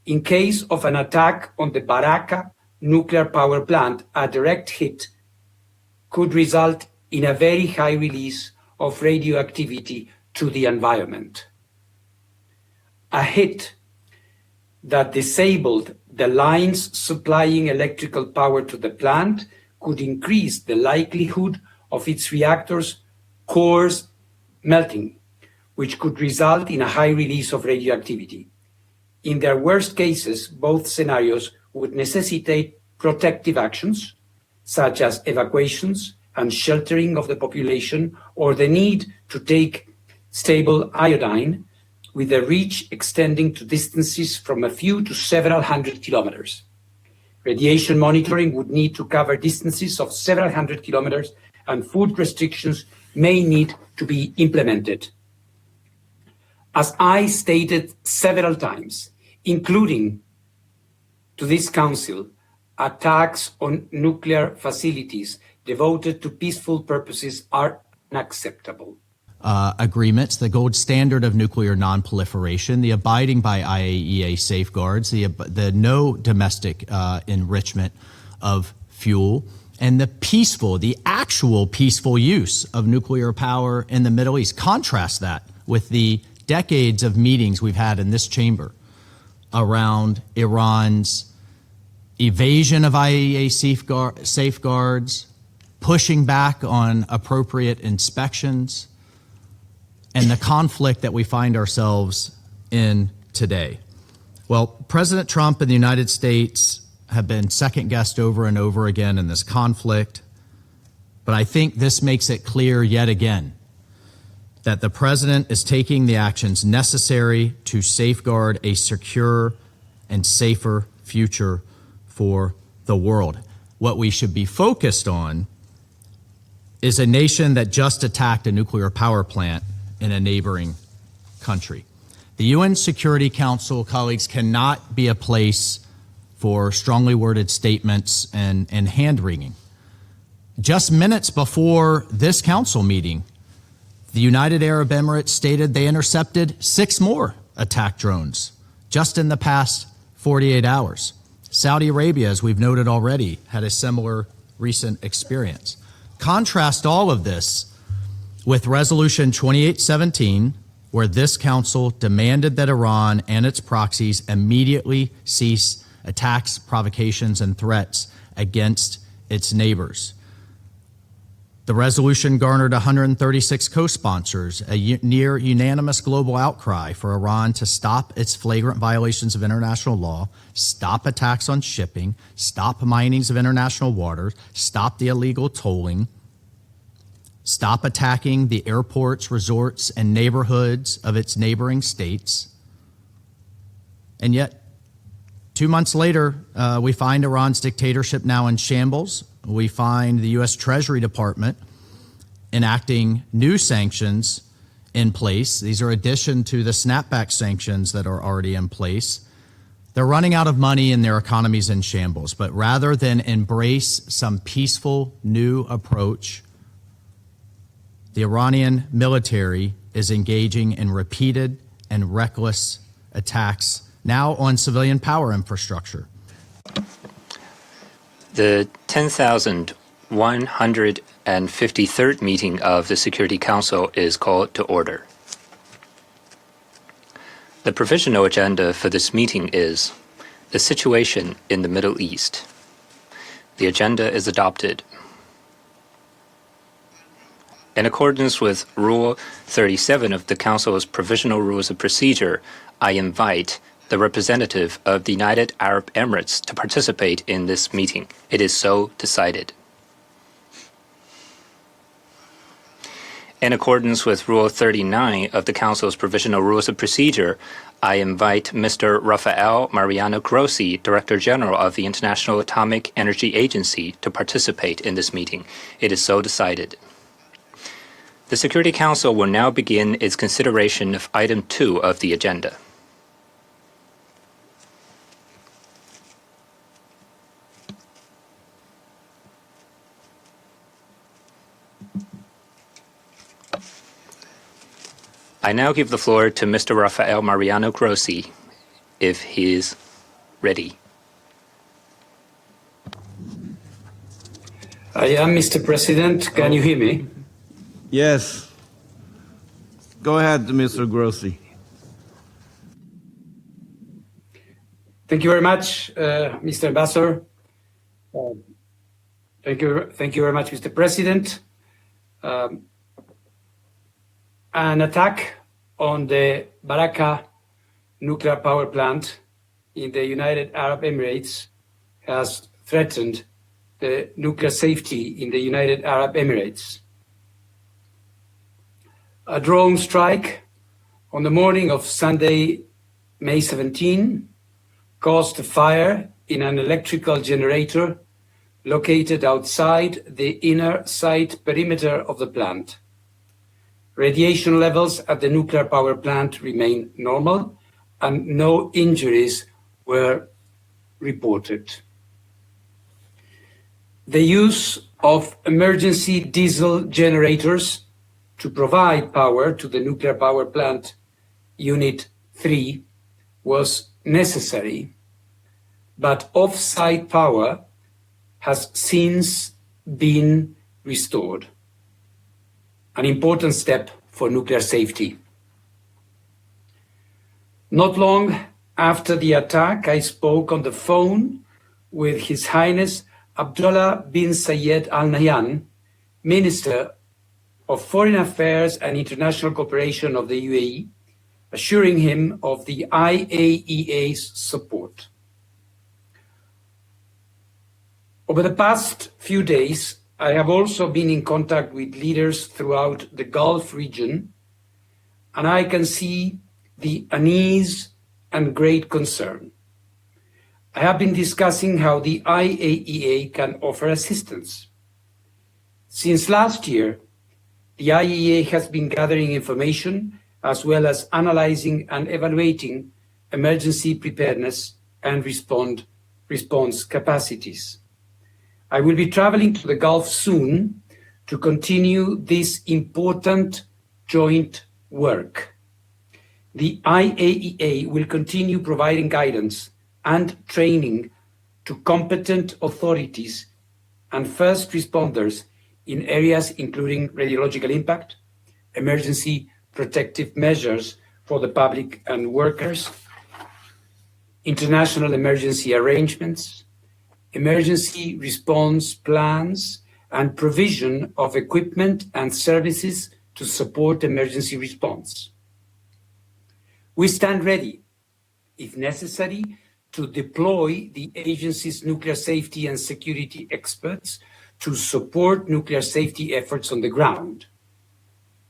In case of an attack on the Barakah nuclear power plant, a direct hit could result in a very high release of radioactivity to the environment. A hit that disabled the lines supplying electrical power to the plant could increase the likelihood of its reactors' cores melting, which could result in a high release of radioactivity. In their worst cases, both scenarios would necessitate protective actions, such as evacuations and sheltering of the population, or the need to take stable iodine with a reach extending to distances from a few to several hundred kilometers. Radiation monitoring would need to cover distances of several hundred kilometers, and food restrictions may need to be implemented. As I stated several times, including to this Council, attacks on nuclear facilities devoted to peaceful purposes are unacceptable. Agreements, the gold standard of nuclear nonproliferation, the abiding by IAEA safeguards, the no domestic enrichment of fuel, and the actual peaceful use of nuclear power in the Middle East. Contrast that with the decades of meetings we've had in this chamber around Iran's evasion of IAEA safeguards, pushing back on appropriate inspections, and the conflict that we find ourselves in today. Well, President Trump and the United States have been second-guessed over and over again in this conflict, but I think this makes it clear yet again that the president is taking the actions necessary to safeguard a secure and safer future for the world. What we should be focused on is a nation that just attacked a nuclear power plant in a neighboring country. The UN Security Council, colleagues, cannot be a place for strongly worded statements and hand-wringing. Just minutes before this council meeting, the United Arab Emirates stated they intercepted 6 more attack drones just in the past 48 hours. Saudi Arabia, as we've noted already, had a similar recent experience. Contrast all of this with Resolution 2817, where this council demanded that Iran and its proxies immediately cease attacks, provocations, and threats against its neighbors. The resolution garnered 136 co-sponsors, a near unanimous global outcry for Iran to stop its flagrant violations of international law, stop attacks on shipping, stop minings of international waters, stop the illegal tolling, stop attacking the airports, resorts, and neighborhoods of its neighboring states. And yet, 2 months later, we find Iran's dictatorship now in shambles. We find the U.S. Treasury Department enacting new sanctions in place. These are addition to the snapback sanctions that are already in place. They're running out of money and their economy's in shambles. But rather than embrace some peaceful new approach, the Iranian military is engaging in repeated and reckless attacks now on civilian power infrastructure. The 10,153rd meeting of the Security Council is called to order. The provisional agenda for this meeting is the situation in the Middle East. The agenda is adopted. In accordance with Rule 37 of the Council's Provisional Rules of Procedure, I invite the representative of the United Arab Emirates to participate in this meeting. It is so decided. In accordance with Rule 39 of the Council's Provisional Rules of Procedure, I invite Mr. Rafael Mariano Grossi, Director General of the International Atomic Energy Agency, to participate in this meeting. It is so decided. The Security Council will now begin its consideration of Item 2 of the agenda. I now give the floor to Mr. Rafael Mariano Grossi, if he is ready. I am, Mr. President. Can you hear me? Yes. Go ahead, Mr. Grossi. Thank you very much, Mr. Ambassador. Thank you very much, Mr. President. An attack on the Barakah nuclear power plant in the United Arab Emirates has threatened the nuclear safety in the United Arab Emirates. A drone strike on the morning of Sunday, May 17, caused a fire in an electrical generator located outside the inner site perimeter of the plant. Radiation levels at the nuclear power plant remain normal and no injuries were reported. The use of emergency diesel generators to provide power to the nuclear power plant Unit 3 was necessary, but off-site power has since been restored, an important step for nuclear safety. Not long after the attack, I spoke on the phone with His Highness Abdullah bin Zayed Al Nahyan, Minister of Foreign Affairs and International Cooperation of the UAE, assuring him of the IAEA's support. Over the past few days, I have also been in contact with leaders throughout the Gulf region, and I can see the unease and great concern. I have been discussing how the IAEA can offer assistance. Since last year, the IAEA has been gathering information as well as analyzing and evaluating emergency preparedness and response capacities. I will be traveling to the Gulf soon to continue this important joint work. The IAEA will continue providing guidance and training to competent authorities and first responders in areas including radiological impact, emergency protective measures for the public and workers, international emergency arrangements, emergency response plans, and provision of equipment and services to support emergency response. We stand ready, if necessary, to deploy the agency's nuclear safety and security experts to support nuclear safety efforts on the ground,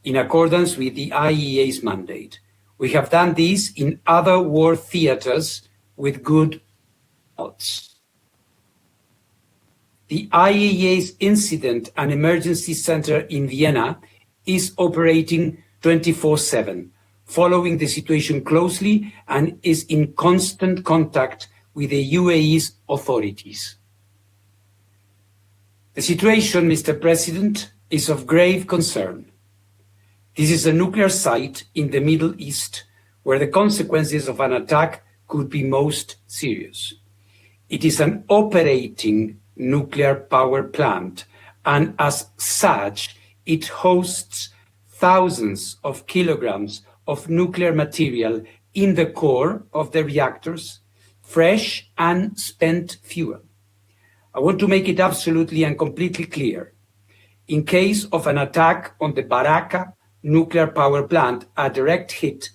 in accordance with the IAEA's mandate. We have done this in other war theaters with good results. The IAEA's Incident and Emergency Center in Vienna is operating 24/7, following the situation closely and is in constant contact with the UAE's authorities. The situation, Mr. President, is of grave concern. This is a nuclear site in the Middle East where the consequences of an attack could be most serious. It is an operating nuclear power plant, and as such, it hosts thousands of kilograms of nuclear material in the core of the reactors, fresh and spent fuel. I want to make it absolutely and completely clear. In case of an attack on the Barakah nuclear power plant, a direct hit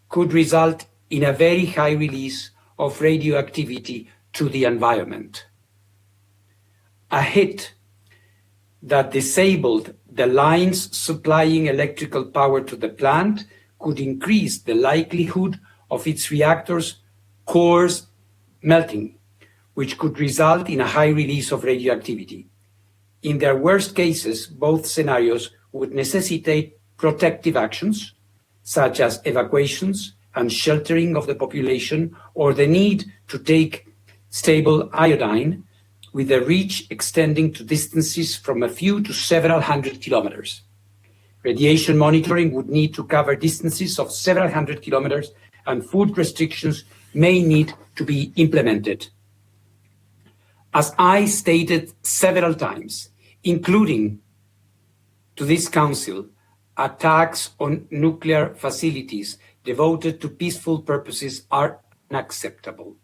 could result in a very high release of radioactivity to the environment. A hit that disabled the lines supplying electrical power to the plant could increase the likelihood of its reactors' cores melting, which could result in a high release of radioactivity. In their worst cases, both scenarios would necessitate protective actions, such as evacuations and sheltering of the population, or the need to take stable iodine, with the reach extending to distances from a few to several hundred kilometers. Radiation monitoring would need to cover distances of several hundred kilometers, and food restrictions may need to be implemented. As I stated several times, including to this Council, attacks on nuclear facilities devoted to peaceful purposes are unacceptable.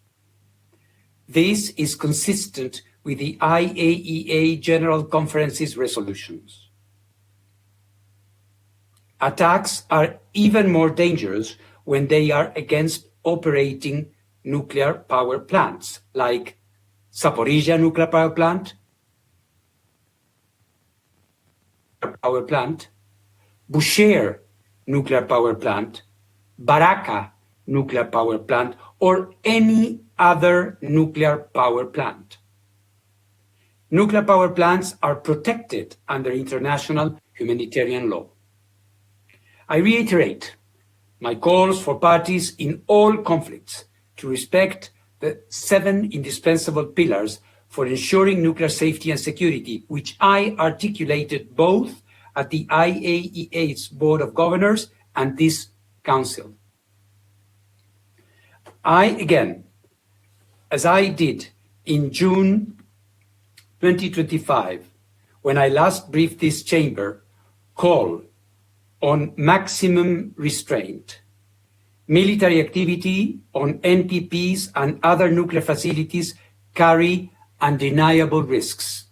This is consistent with the IAEA General Conference's resolutions. Attacks are even more dangerous when they are against operating nuclear power plants, like Zaporizhzhia nuclear power plant, Bushehr nuclear power plant, Barakah nuclear power plant, or any other nuclear power plant. Nuclear power plants are protected under international humanitarian law. I reiterate my calls for parties in all conflicts to respect the 7 indispensable pillars for ensuring nuclear safety and security, which I articulated both at the IAEA's Board of Governors and this Council. I again, as I did in June 2025, when I last briefed this chamber, call on maximum restraint. Military activity on NPPs and other nuclear facilities carry undeniable risks.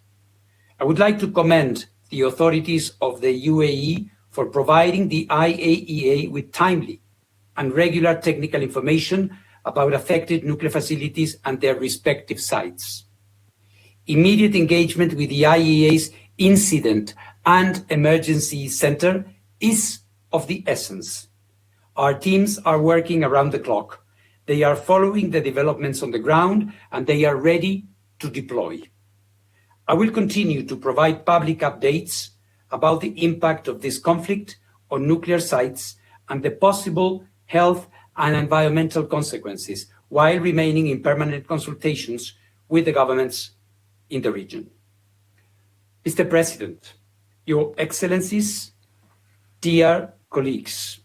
I would like to commend the authorities of the UAE for providing the IAEA with timely and regular technical information about affected nuclear facilities and their respective sites. Immediate engagement with the IAEA's Incident and Emergency Center is of the essence. Our teams are working around the clock. They are following the developments on the ground, and they are ready to deploy. I will continue to provide public updates about the impact of this conflict on nuclear sites and the possible health and environmental consequences, while remaining in permanent consultations with the governments in the region. Mr. President, Your Excellencies, dear colleagues,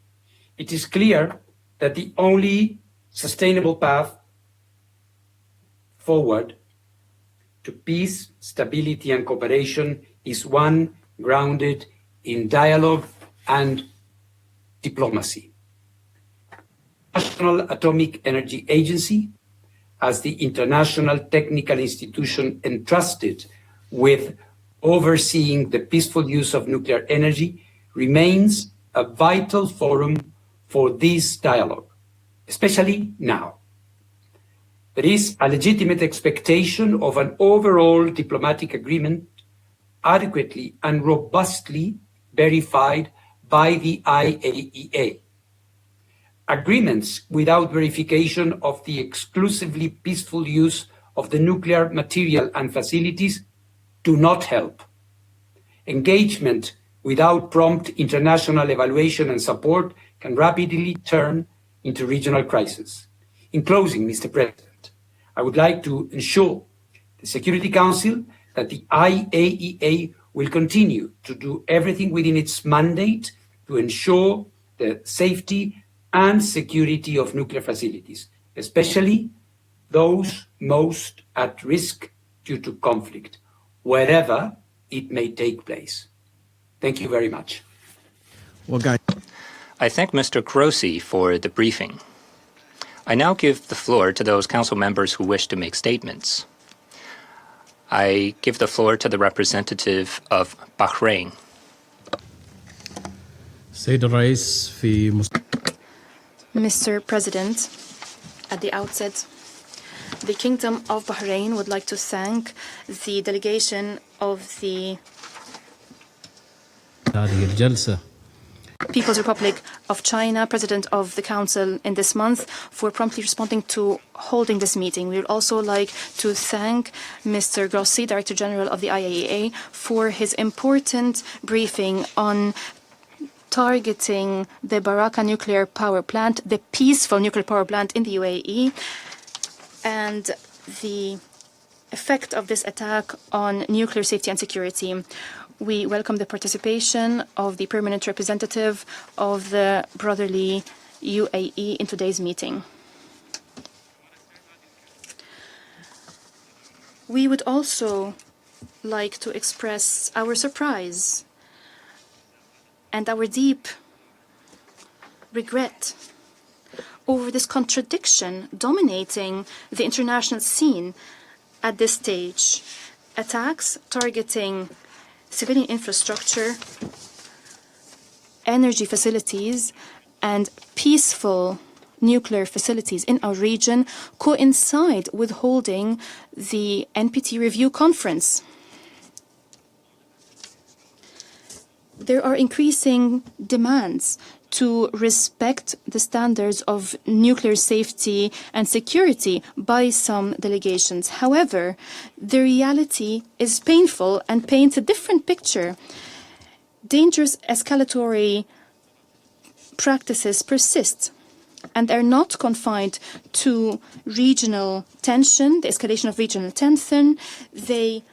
it is clear that the only sustainable path forward to peace, stability, and cooperation is one grounded in dialogue and diplomacy. The National Atomic Energy Agency, as the international technical institution entrusted with overseeing the peaceful use of nuclear energy, remains a vital forum for this dialogue, especially now. There is a legitimate expectation of an overall diplomatic agreement adequately and robustly verified by the IAEA. Agreements without verification of the exclusively peaceful use of the nuclear material and facilities do not help. Engagement without prompt international evaluation and support can rapidly turn into regional crisis. In closing, Mr. President, I would like to ensure the Security Council that the IAEA will continue to do everything within its mandate to ensure the safety and security of nuclear facilities, especially those most at risk due to conflict, wherever it may take place. Thank you very much. Well, guys, I thank Mr. Grossi for the briefing. I now give the floor to those council members who wish to make statements. I give the floor to the representative of Bahrain. Mr. President, at the outset, the Kingdom of Bahrain would like to thank the delegation of the People's Republic of China, President of the Council in this month, for promptly responding to holding this meeting. We would also like to thank Mr. Grossi, Director General of the IAEA, for his important briefing on targeting the Barakah nuclear power plant, the peaceful nuclear power plant in the UAE, and the effect of this attack on nuclear safety and security. We welcome the participation of the permanent representative of the brotherly UAE in today's meeting. We would also like to express our surprise and our deep regret over this contradiction dominating the international scene at this stage. Attacks targeting civilian infrastructure, energy facilities, and peaceful nuclear facilities in our region coincide with holding the NPT review conference. There are increasing demands to respect the standards of nuclear safety and security by some delegations. However, the reality is painful and paints a different picture. Dangerous escalatory practices persist and are not confined to regional tension, the escalation of regional tension. They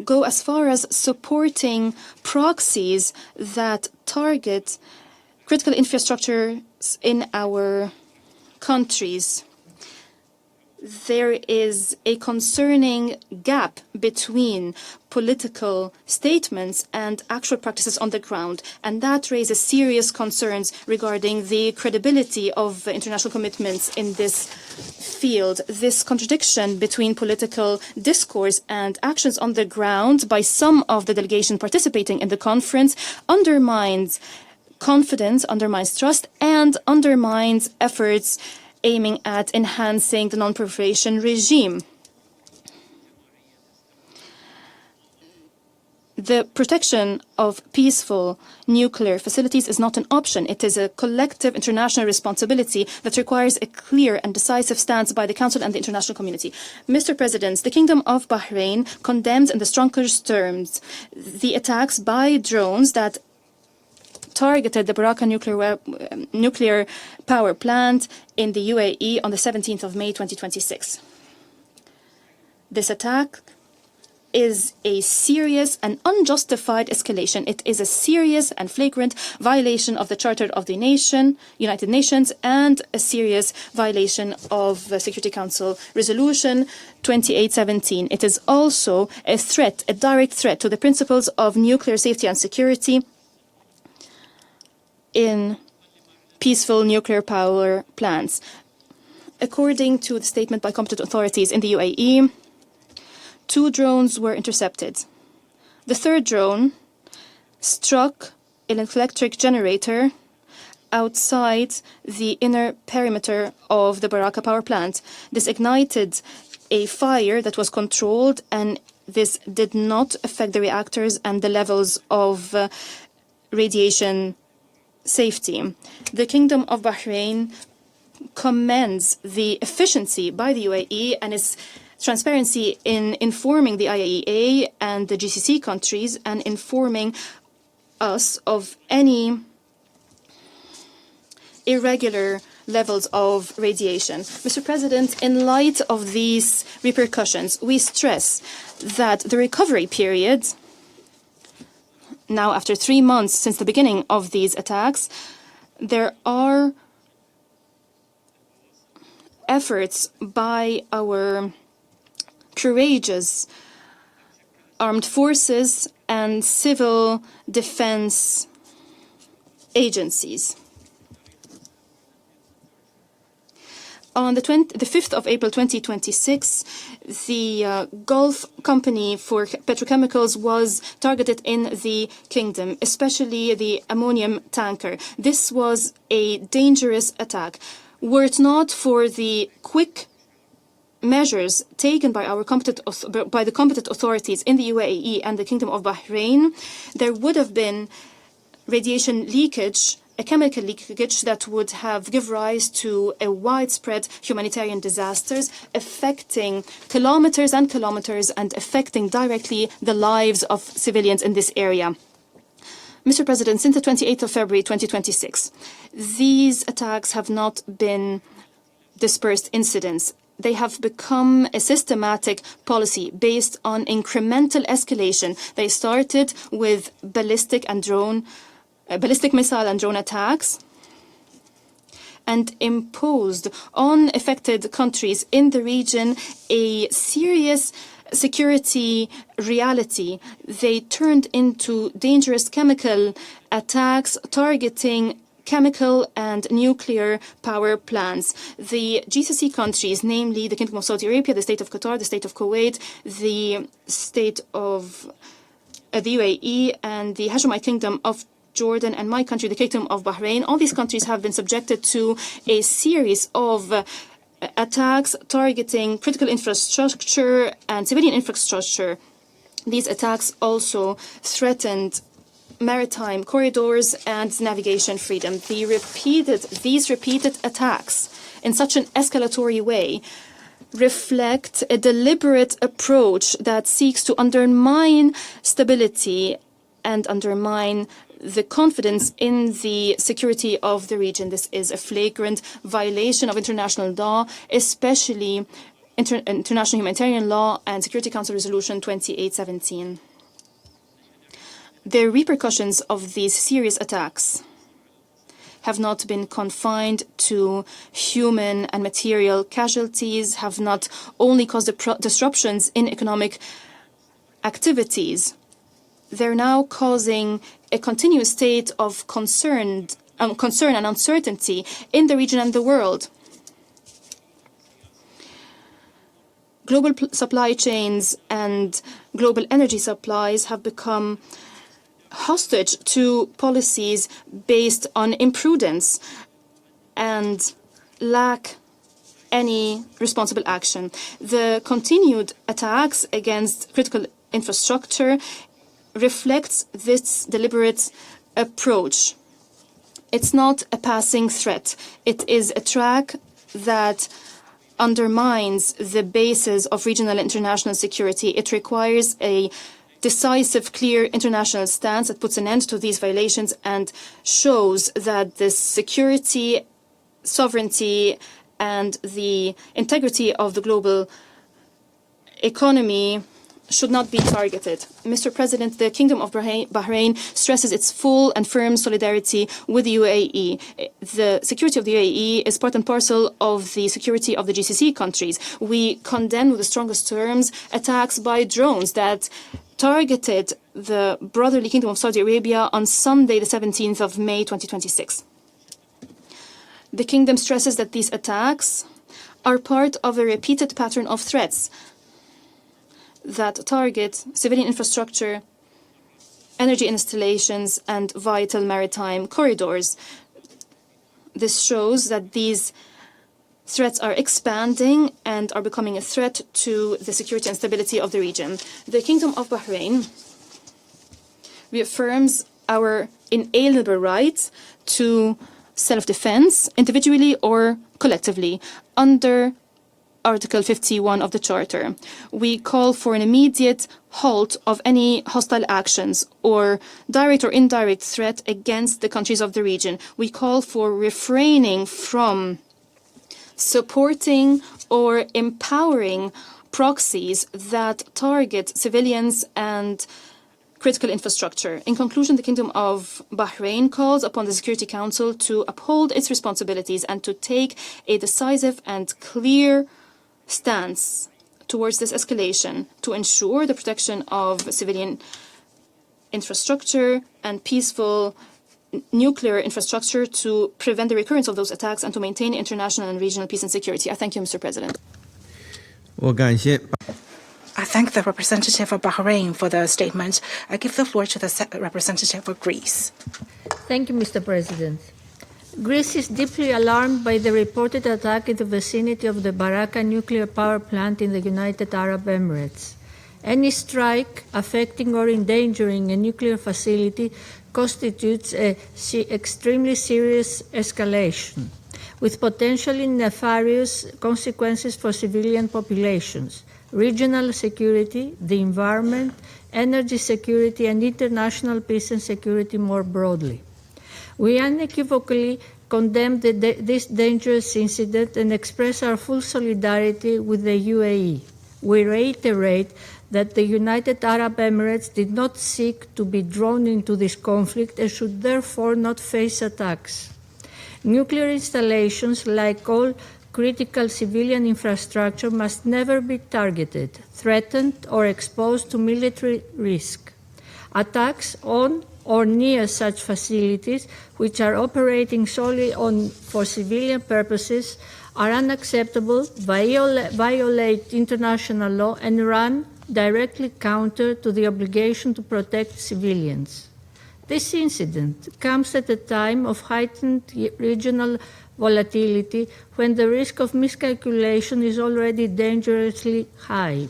go as far as supporting proxies that target critical infrastructures in our countries. There is a concerning gap between political statements and actual practices on the ground, and that raises serious concerns regarding the credibility of international commitments in this field. This contradiction between political discourse and actions on the ground by some of the delegation participating in the conference undermines confidence, undermines trust, and undermines efforts aiming at enhancing the non-proliferation regime. The protection of peaceful nuclear facilities is not an option. It is a collective international responsibility that requires a clear and decisive stance by the Council and the international community. Mr. President, the Kingdom of Bahrain condemns in the strongest terms the attacks by drones that targeted the Barakah nuclear power plant in the UAE on the 17th of May 2026. This attack is a serious and unjustified escalation. It is a serious and flagrant violation of the Charter of the United Nations, and a serious violation of the Security Council Resolution 2817. It is also a threat, a direct threat to the principles of nuclear safety and security in peaceful nuclear power plants. According to the statement by competent authorities in the UAE, 2 drones were intercepted. The 3rd drone struck an electric generator outside the inner perimeter of the Barakah power plant. This ignited a fire that was controlled, and this did not affect the reactors and the levels of radiation safety. The Kingdom of Bahrain commends the efficiency by the UAE and its transparency in informing the IAEA and the GCC countries and informing us of any irregular levels of radiation. Mr. President, in light of these repercussions, we stress that the recovery period, now after 3 months since the beginning of these attacks, there are efforts by our courageous armed forces and civil defense agencies. On the 5th of April 2026, the Gulf Company for Petrochemicals was targeted in the kingdom, especially the ammonium tanker. This was a dangerous attack. Were it not for the quick measures taken by the competent authorities in the UAE and the Kingdom of Bahrain, there would have been radiation leakage, a chemical leakage that would have given rise to a widespread humanitarian disasters affecting kilometers and kilometers and affecting directly the lives of civilians in this area. Mr. President, since the 28th of February 2026, these attacks have not been dispersed incidents. They have become a systematic policy based on incremental escalation. They started with ballistic missile and drone attacks, and imposed on affected countries in the region a serious security reality. They turned into dangerous chemical attacks targeting chemical and nuclear power plants. The GCC countries, namely the Kingdom of Saudi Arabia, the State of Qatar, the State of Kuwait, the State of the UAE, and the Hashemite Kingdom of Jordan, and my country, the Kingdom of Bahrain, all these countries have been subjected to a series of attacks targeting critical infrastructure and civilian infrastructure. These attacks also threatened maritime corridors and navigation freedom. These repeated attacks in such an escalatory way reflect a deliberate approach that seeks to undermine stability and undermine the confidence in the security of the region. This is a flagrant violation of international law, especially international humanitarian law and Security Council Resolution 2817. The repercussions of these serious attacks have not been confined to human and material casualties, have not only caused disruptions in economic activities. They're now causing a continuous state of concern and uncertainty in the region and the world. Global supply chains and global energy supplies have become hostage to policies based on imprudence and lack any responsible action. The continued attacks against critical infrastructure reflects this deliberate approach. It's not a passing threat. It is a track that undermines the basis of regional and international security. It requires a decisive, clear international stance that puts an end to these violations and shows that the security, sovereignty, and the integrity of the global economy should not be targeted. Mr. President, the Kingdom of Bahrain stresses its full and firm solidarity with the UAE. The security of the UAE is part and parcel of the security of the GCC countries. We condemn with the strongest terms attacks by drones that targeted the brotherly Kingdom of Saudi Arabia on Sunday, the 17th of May, 2026. The Kingdom stresses that these attacks are part of a repeated pattern of threats that target civilian infrastructure, energy installations, and vital maritime corridors. This shows that these threats are expanding and are becoming a threat to the security and stability of the region. The Kingdom of Bahrain reaffirms our inalienable right to self-defense, individually or collectively, under Article 51 of the Charter. We call for an immediate halt of any hostile actions or direct or indirect threat against the countries of the region. We call for refraining from supporting or empowering proxies that target civilians and critical infrastructure. In conclusion, the Kingdom of Bahrain calls upon the Security Council to uphold its responsibilities and to take a decisive and clear stance towards this escalation to ensure the protection of civilian infrastructure and peaceful nuclear infrastructure to prevent the recurrence of those attacks and to maintain international and regional peace and security. I thank you, Mr. President. I thank the representative of Bahrain for the statement. I give the floor to the representative of Greece. Thank you, Mr. President. Greece is deeply alarmed by the reported attack in the vicinity of the Barakah nuclear power plant in the United Arab Emirates. Any strike affecting or endangering a nuclear facility constitutes an extremely serious escalation, with potentially nefarious consequences for civilian populations, regional security, the environment, energy security, and international peace and security more broadly. We unequivocally condemn this dangerous incident and express our full solidarity with the UAE. We reiterate that the United Arab Emirates did not seek to be drawn into this conflict and should therefore not face attacks. Nuclear installations, like all critical civilian infrastructure, must never be targeted, threatened, or exposed to military risk. Attacks on or near such facilities, which are operating solely for civilian purposes, are unacceptable, violate international law, and run directly counter to the obligation to protect civilians. This incident comes at a time of heightened regional volatility, when the risk of miscalculation is already dangerously high.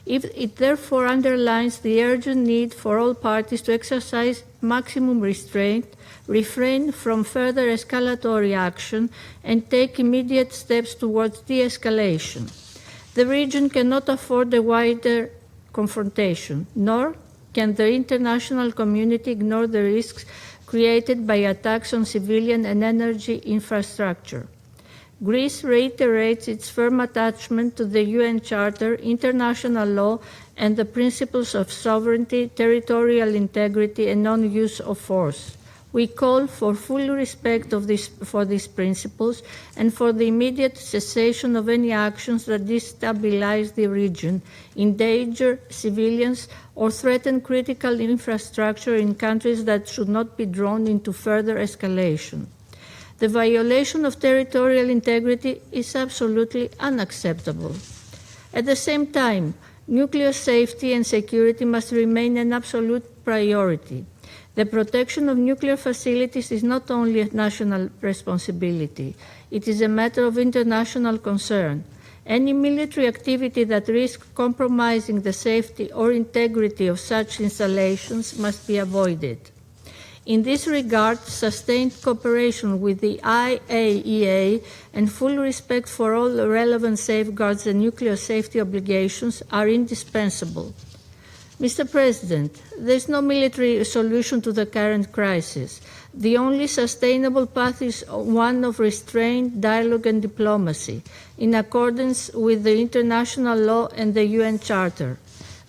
It therefore underlines the urgent need for all parties to exercise maximum restraint, refrain from further escalatory action, and take immediate steps towards de-escalation. The region cannot afford a wider confrontation, nor can the international community ignore the risks created by attacks on civilian and energy infrastructure. Greece reiterates its firm attachment to the UN Charter, international law, and the principles of sovereignty, territorial integrity, and non-use of force. We call for full respect for these principles and for the immediate cessation of any actions that destabilize the region, endanger civilians, or threaten critical infrastructure in countries that should not be drawn into further escalation. The violation of territorial integrity is absolutely unacceptable. At the same time, nuclear safety and security must remain an absolute priority. The protection of nuclear facilities is not only a national responsibility, it is a matter of international concern. Any military activity that risks compromising the safety or integrity of such installations must be avoided. In this regard, sustained cooperation with the IAEA and full respect for all relevant safeguards and nuclear safety obligations are indispensable. Mr. President, there is no military solution to the current crisis. The only sustainable path is one of restraint, dialogue, and diplomacy, in accordance with the international law and the UN Charter.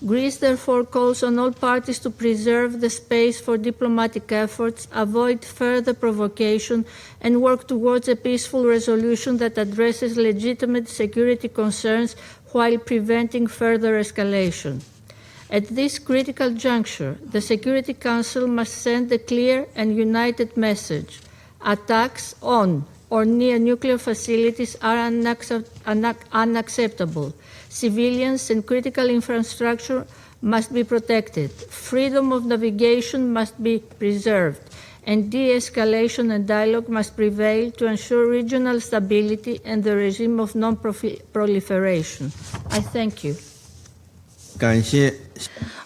Greece therefore calls on all parties to preserve the space for diplomatic efforts, avoid further provocation, and work towards a peaceful resolution that addresses legitimate security concerns while preventing further escalation. At this critical juncture, the Security Council must send a clear and united message. Attacks on or near nuclear facilities are unacceptable. Civilians and critical infrastructure must be protected. Freedom of navigation must be preserved, and de-escalation and dialogue must prevail to ensure regional stability and the regime of non-proliferation. I thank you. 感谢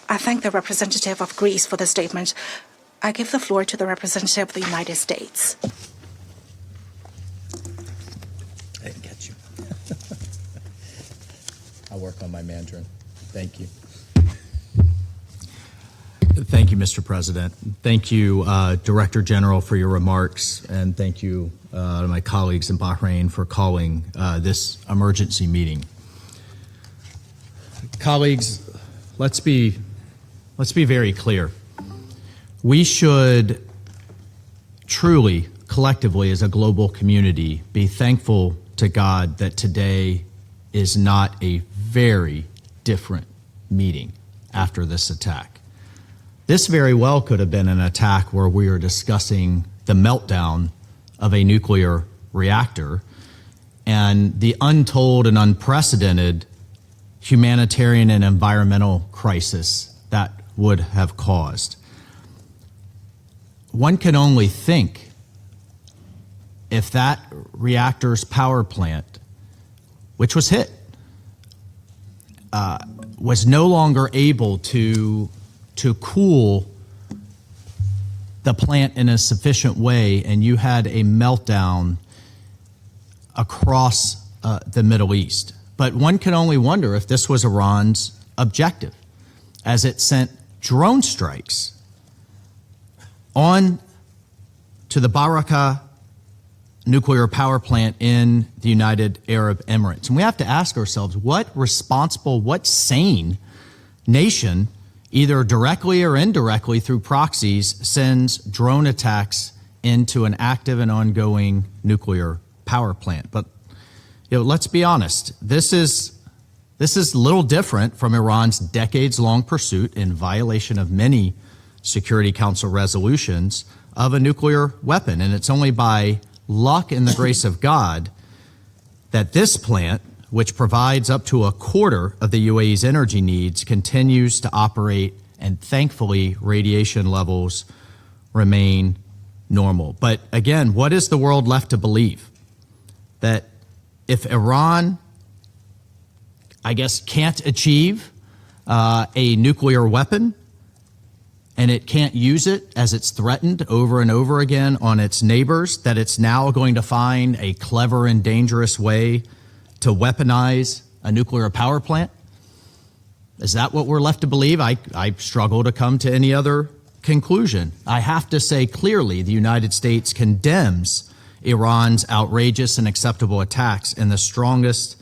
I thank the representative of Greece for the statement. I give the floor to the representative of the United States. I didn't catch you. I'll work on my Mandarin. Thank you. Thank you, Mr. President. Thank you, Director General, for your remarks, and thank you to my colleagues in Bahrain for calling this emergency meeting. Colleagues, let's be very clear. We should truly, collectively, as a global community, be thankful to God that today is not a very different meeting after this attack. This very well could have been an attack where we are discussing the meltdown of a nuclear reactor and the untold and unprecedented humanitarian and environmental crisis that would have caused. One can only think if that reactor's power plant, which was hit, was no longer able to cool the plant in a sufficient way, and you had a meltdown across the Middle East. But one can only wonder if this was Iran's objective, as it sent drone strikes on to the Barakah nuclear power plant in the United Arab Emirates. And we have to ask ourselves, what responsible, what sane nation, either directly or indirectly through proxies, sends drone attacks into an active and ongoing nuclear power plant. But let's be honest, this is little different from Iran's decades-long pursuit in violation of many Security Council resolutions of a nuclear weapon. And it's only by luck and the grace of God that this plant, which provides up to a quarter of the UAE's energy needs, continues to operate, and thankfully radiation levels remain normal. But again, what is the world left to believe? That if Iran, I guess, can't achieve a nuclear weapon, and it can't use it as it's threatened over and over again on its neighbors, that it's now going to find a clever and dangerous way to weaponize a nuclear power plant? Is that what we're left to believe? I struggle to come to any other conclusion. I have to say clearly the United States condemns Iran's outrageous and acceptable attacks in the strongest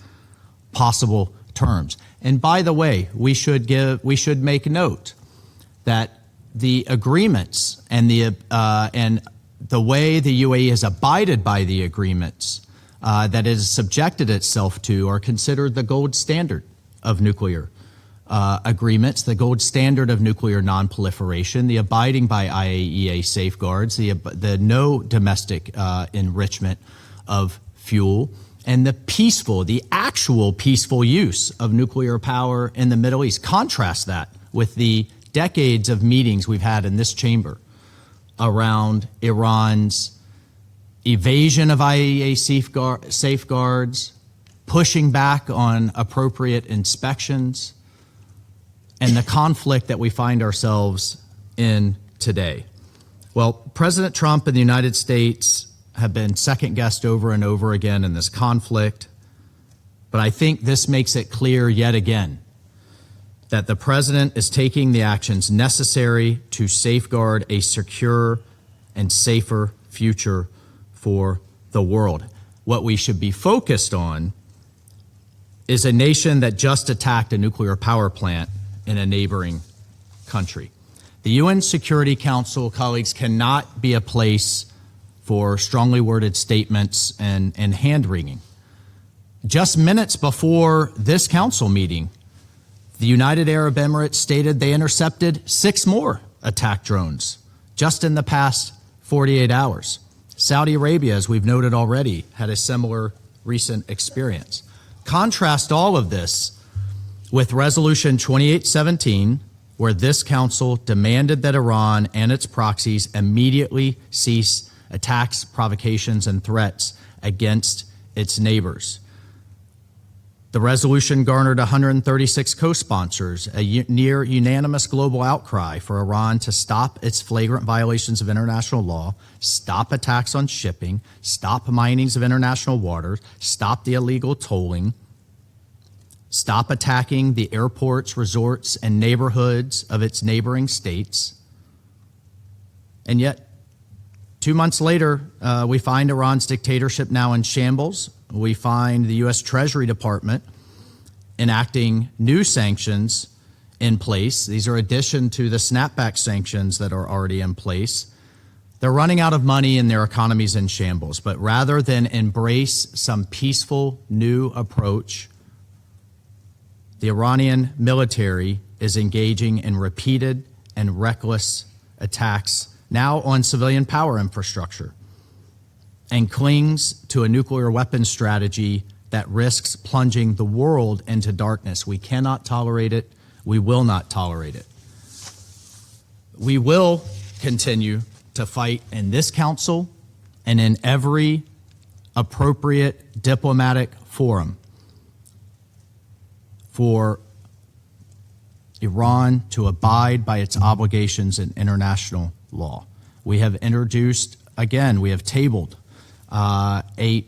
possible terms. And by the way, we should make note that the agreements and the way the UAE has abided by the agreements that it has subjected itself to are considered the gold standard of nuclear agreements, the gold standard of nuclear nonproliferation, the abiding by IAEA safeguards, the no domestic enrichment of fuel, and the actual peaceful use of nuclear power in the Middle East. Contrast that with the decades of meetings we've had in this chamber around Iran's evasion of IAEA safeguards, pushing back on appropriate inspections, and the conflict that we find ourselves in today. Well, President Trump and the United States have been second-guessed over and over again in this conflict, but I think this makes it clear yet again that the president is taking the actions necessary to safeguard a secure and safer future for the world. What we should be focused on is a nation that just attacked a nuclear power plant in a neighboring country. The UN Security Council, colleagues, cannot be a place for strongly worded statements and hand-wringing. Just minutes before this council meeting, the United Arab Emirates stated they intercepted 6 more attack drones just in the past 48 hours. Saudi Arabia, as we've noted already, had a similar recent experience. Contrast all of this with Resolution 2817, where this council demanded that Iran and its proxies immediately cease attacks, provocations, and threats against its neighbors. The resolution garnered 136 co-sponsors, a near unanimous global outcry for Iran to stop its flagrant violations of international law, stop attacks on shipping, stop minings of international waters, stop the illegal tolling, stop attacking the airports, resorts, and neighborhoods of its neighboring states. And yet, 2 months later, we find Iran's dictatorship now in shambles. We find the U.S. Treasury Department enacting new sanctions in place. These are in addition to the snapback sanctions that are already in place. They're running out of money and their economy's in shambles. But rather than embrace some peaceful new approach, the Iranian military is engaging in repeated and reckless attacks now on civilian power infrastructure, and clings to a nuclear weapons strategy that risks plunging the world into darkness. We cannot tolerate it. We will not tolerate it. We will continue to fight in this council and in every appropriate diplomatic forum for Iran to abide by its obligations in international law. We have introduced, again, we have tabled an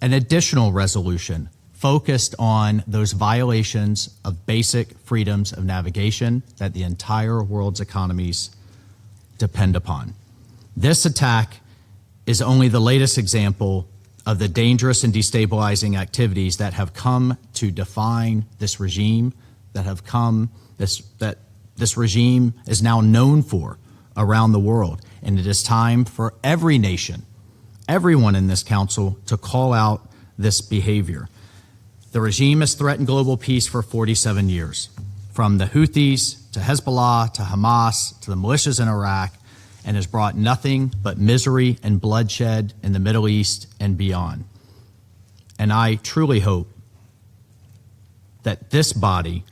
additional resolution focused on those violations of basic freedoms of navigation that the entire world's economies depend upon. This attack is only the latest example of the dangerous and destabilizing activities that have come to define this regime, that this regime is now known for around the world. And it is time for every nation, everyone in this council, to call out this behavior. The regime has threatened global peace for 47 years, from the Houthis to Hezbollah to Hamas to the militias in Iraq, and has brought nothing but misery and bloodshed in the Middle East and beyond. And I truly hope that this body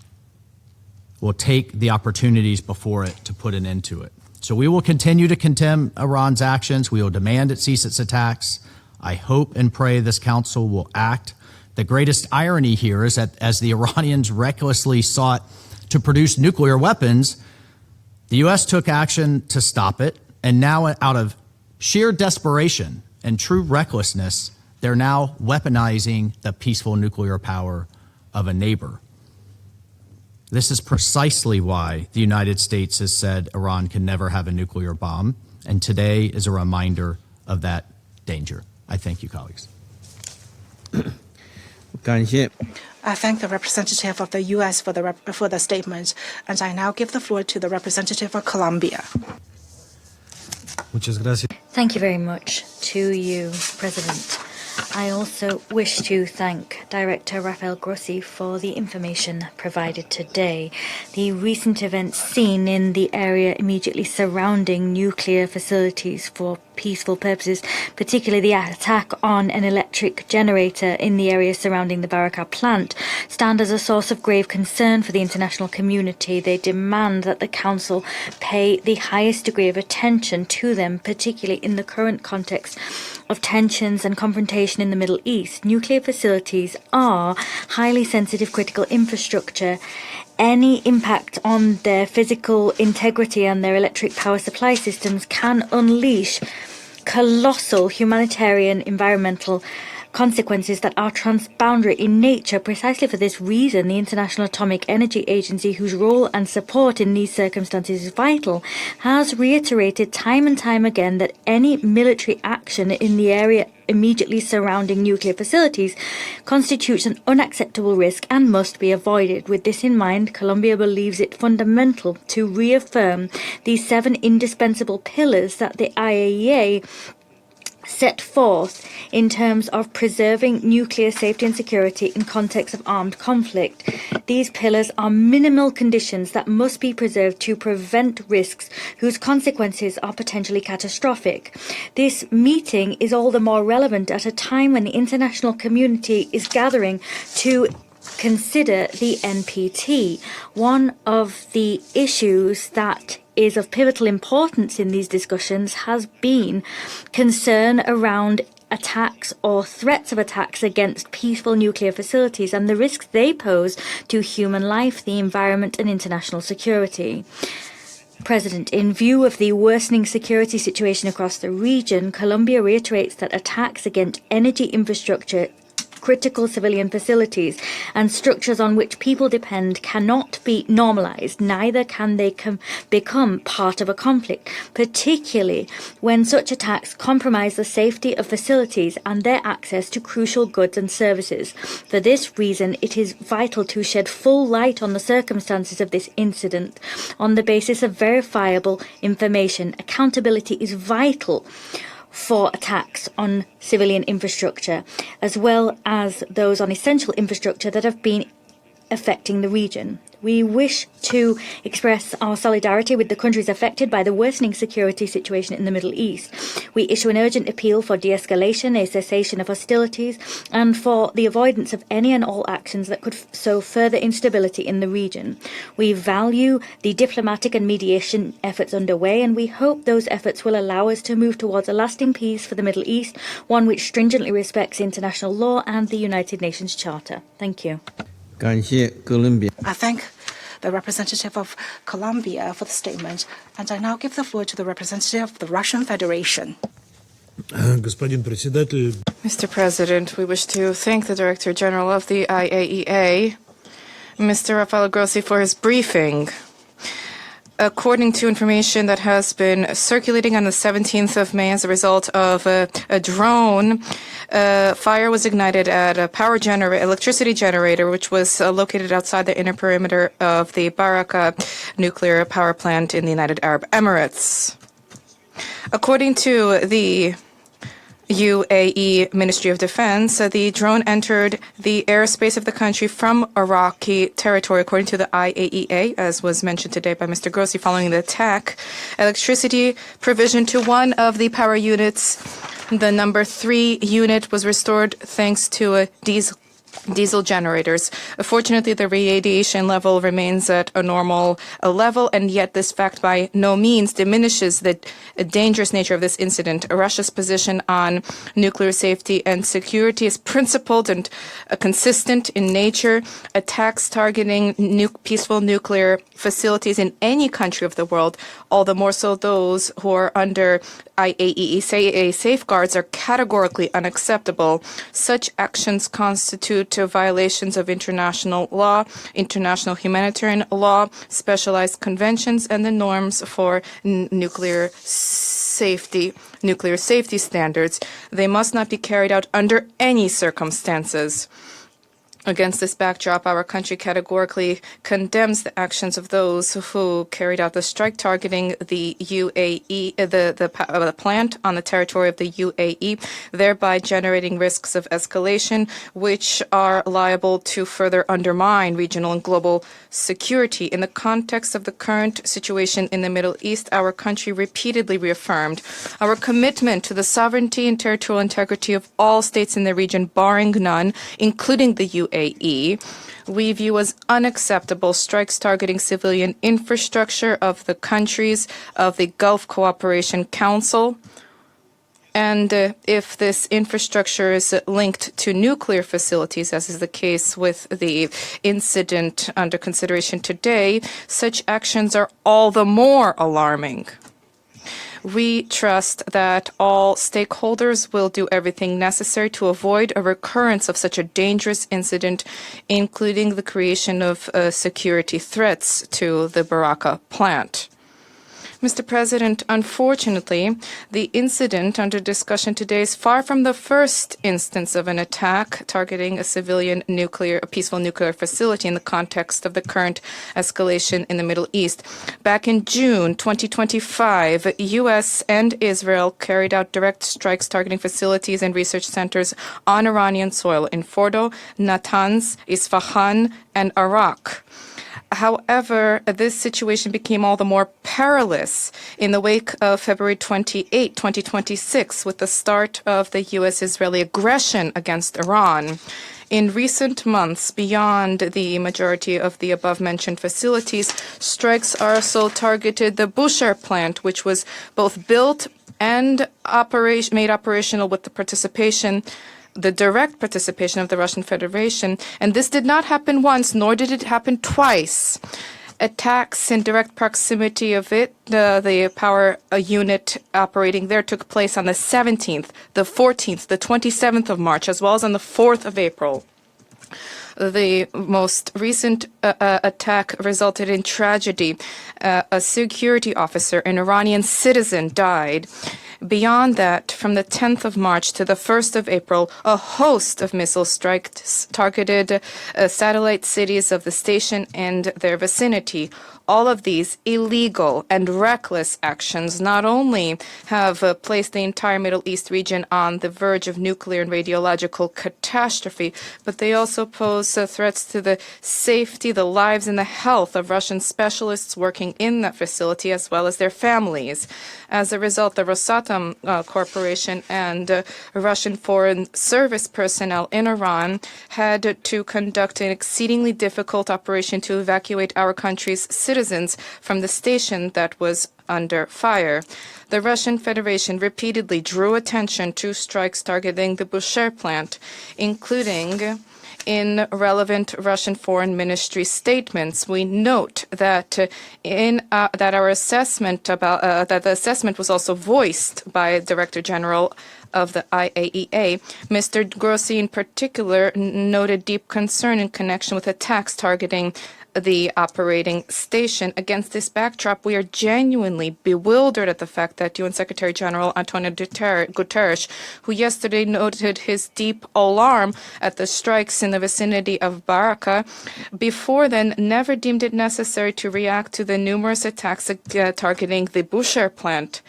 will take the opportunities before it to put an end to it. So we will continue to condemn Iran's actions. We will demand it cease its attacks. I hope and pray this council will act. The greatest irony here is that as the Iranians recklessly sought to produce nuclear weapons, the U.S. took action to stop it, and now out of sheer desperation and true recklessness, they're now weaponizing the peaceful nuclear power of a neighbor. This is precisely why the United States has said Iran can never have a nuclear bomb, and today is a reminder of that danger. I thank you, colleagues. 感谢 I thank the representative of the U.S. for the statement, and I now give the floor to the representative of Colombia. Muchas gracias. Thank you very much to you, President. I also wish to thank Director Rafael Grossi for the information provided today. The recent events seen in the area immediately surrounding nuclear facilities for peaceful purposes, particularly the attack on an electric generator in the area surrounding the Barakah plant, stand as a source of grave concern for the international community. They demand that the Council pay the highest degree of attention to them, particularly in the current context of tensions and confrontation in the Middle East. Nuclear facilities are highly sensitive critical infrastructure. Any impact on their physical integrity and their electric power supply systems can unleash colossal humanitarian, environmental consequences that are transboundary in nature. Precisely for this reason, the International Atomic Energy Agency, whose role and support in these circumstances is vital, has reiterated time and time again that any military action in the area immediately surrounding nuclear facilities constitutes an unacceptable risk and must be avoided. With this in mind, Colombia believes it fundamental to reaffirm these 7 indispensable pillars that the IAEA set forth in terms of preserving nuclear safety and security in context of armed conflict. These pillars are minimal conditions that must be preserved to prevent risks whose consequences are potentially catastrophic. This meeting is all the more relevant at a time when the international community is gathering to consider the NPT. One of the issues that is of pivotal importance in these discussions has been concern around attacks or threats of attacks against peaceful nuclear facilities and the risks they pose to human life, the environment, and international security. President, in view of the worsening security situation across the region, Colombia reiterates that attacks against energy infrastructure, critical civilian facilities, and structures on which people depend cannot be normalized. Neither can they become part of a conflict, particularly when such attacks compromise the safety of facilities and their access to crucial goods and services. For this reason, it is vital to shed full light on the circumstances of this incident on the basis of verifiable information. Accountability is vital for attacks on civilian infrastructure, as well as those on essential infrastructure that have been affecting the region. We wish to express our solidarity with the countries affected by the worsening security situation in the Middle East. We issue an urgent appeal for de-escalation, a cessation of hostilities, and for the avoidance of any and all actions that could sow further instability in the region. We value the diplomatic and mediation efforts underway, and we hope those efforts will allow us to move towards a lasting peace for the Middle East, one which stringently respects international law and the United Nations Charter. Thank you. 感谢哥伦比亚。 I thank the representative of Colombia for the statement, and I now give the floor to the representative of the Russian Federation. Господин председатель. Mr. President, we wish to thank the Director General of the IAEA, Mr. Rafael Grossi, for his briefing. According to information that has been circulating on the 17th of May as a result of a drone, fire was ignited at a electricity generator, which was located outside the inner perimeter of the Barakah nuclear power plant in the United Arab Emirates. According to the UAE Ministry of Defense, the drone entered the airspace of the country from Iraqi territory, according to the IAEA, as was mentioned today by Mr. Grossi. Following the attack, electricity provision to one of the power units, the number 3 unit, was restored thanks to a diesel generators. Fortunately, the radiation level remains at a normal level, and yet this fact by no means diminishes the dangerous nature of this incident. Russia's position on nuclear safety and security is principled and consistent in nature. Attacks targeting peaceful nuclear facilities in any country of the world, all the more so those who are under IAEA safeguards, are categorically unacceptable. Such actions constitute violations of international law, international humanitarian law, specialized conventions, and the norms for nuclear safety standards. They must not be carried out under any circumstances. Against this backdrop, our country categorically condemns the actions of those who carried out the strike targeting the UAE, the plant on the territory of the UAE, thereby generating risks of escalation, which are liable to further undermine regional and global security. In the context of the current situation in the Middle East, our country repeatedly reaffirmed our commitment to the sovereignty and territorial integrity of all states in the region, barring none, including the UAE. We view as unacceptable strikes targeting civilian infrastructure of the countries of the Gulf Cooperation Council. And if this infrastructure is linked to nuclear facilities, as is the case with the incident under consideration today, such actions are all the more alarming. We trust that all stakeholders will do everything necessary to avoid a recurrence of such a dangerous incident, including the creation of security threats to the Barakah plant. Mr. President, unfortunately, the incident under discussion today is far from the first instance of an attack targeting a peaceful nuclear facility in the context of the current escalation in the Middle East. Back in June 2025, U.S. and Israel carried out direct strikes targeting facilities and research centers on Iranian soil in Fordo, Natanz, Isfahan, and Arak. However, this situation became all the more perilous in the wake of February 28, 2026, with the start of the U.S.-Israeli aggression against Iran. In recent months, beyond the majority of the above-mentioned facilities, strikes also targeted the Bushehr plant, which was both built and made operational with the direct participation of the Russian Federation. And this did not happen once, nor did it happen twice. Attacks in direct proximity of it, the power unit operating there, took place on the 17th, the 14th, the 27th of March, as well as on the 4th of April. The most recent attack resulted in tragedy. A security officer, an Iranian citizen, died. Beyond that, from the 10th of March to the 1st of April, a host of missile strikes targeted satellite cities of the station and their vicinity. All of these illegal and reckless actions not only have placed the entire Middle East region on the verge of nuclear and radiological catastrophe, but they also pose threats to the safety, the lives, and the health of Russian specialists working in that facility, as well as their families. As a result, the Rosatom Corporation and Russian Foreign Service personnel in Iran had to conduct an exceedingly difficult operation to evacuate our country's citizens from the station that was under fire. The Russian Federation repeatedly drew attention to strikes targeting the Bushehr plant, including in relevant Russian Foreign Ministry statements. We note that our assessment that the assessment was also voiced by Director General of the IAEA. Mr. Grossi, in particular, noted deep concern in connection with attacks targeting the operating station. Against this backdrop, we are genuinely bewildered at the fact that UN Secretary General Antonio Guterres, who yesterday noted his deep alarm at the strikes in the vicinity of Barakah, before then never deemed it necessary to react to the numerous attacks targeting the Bushehr plant.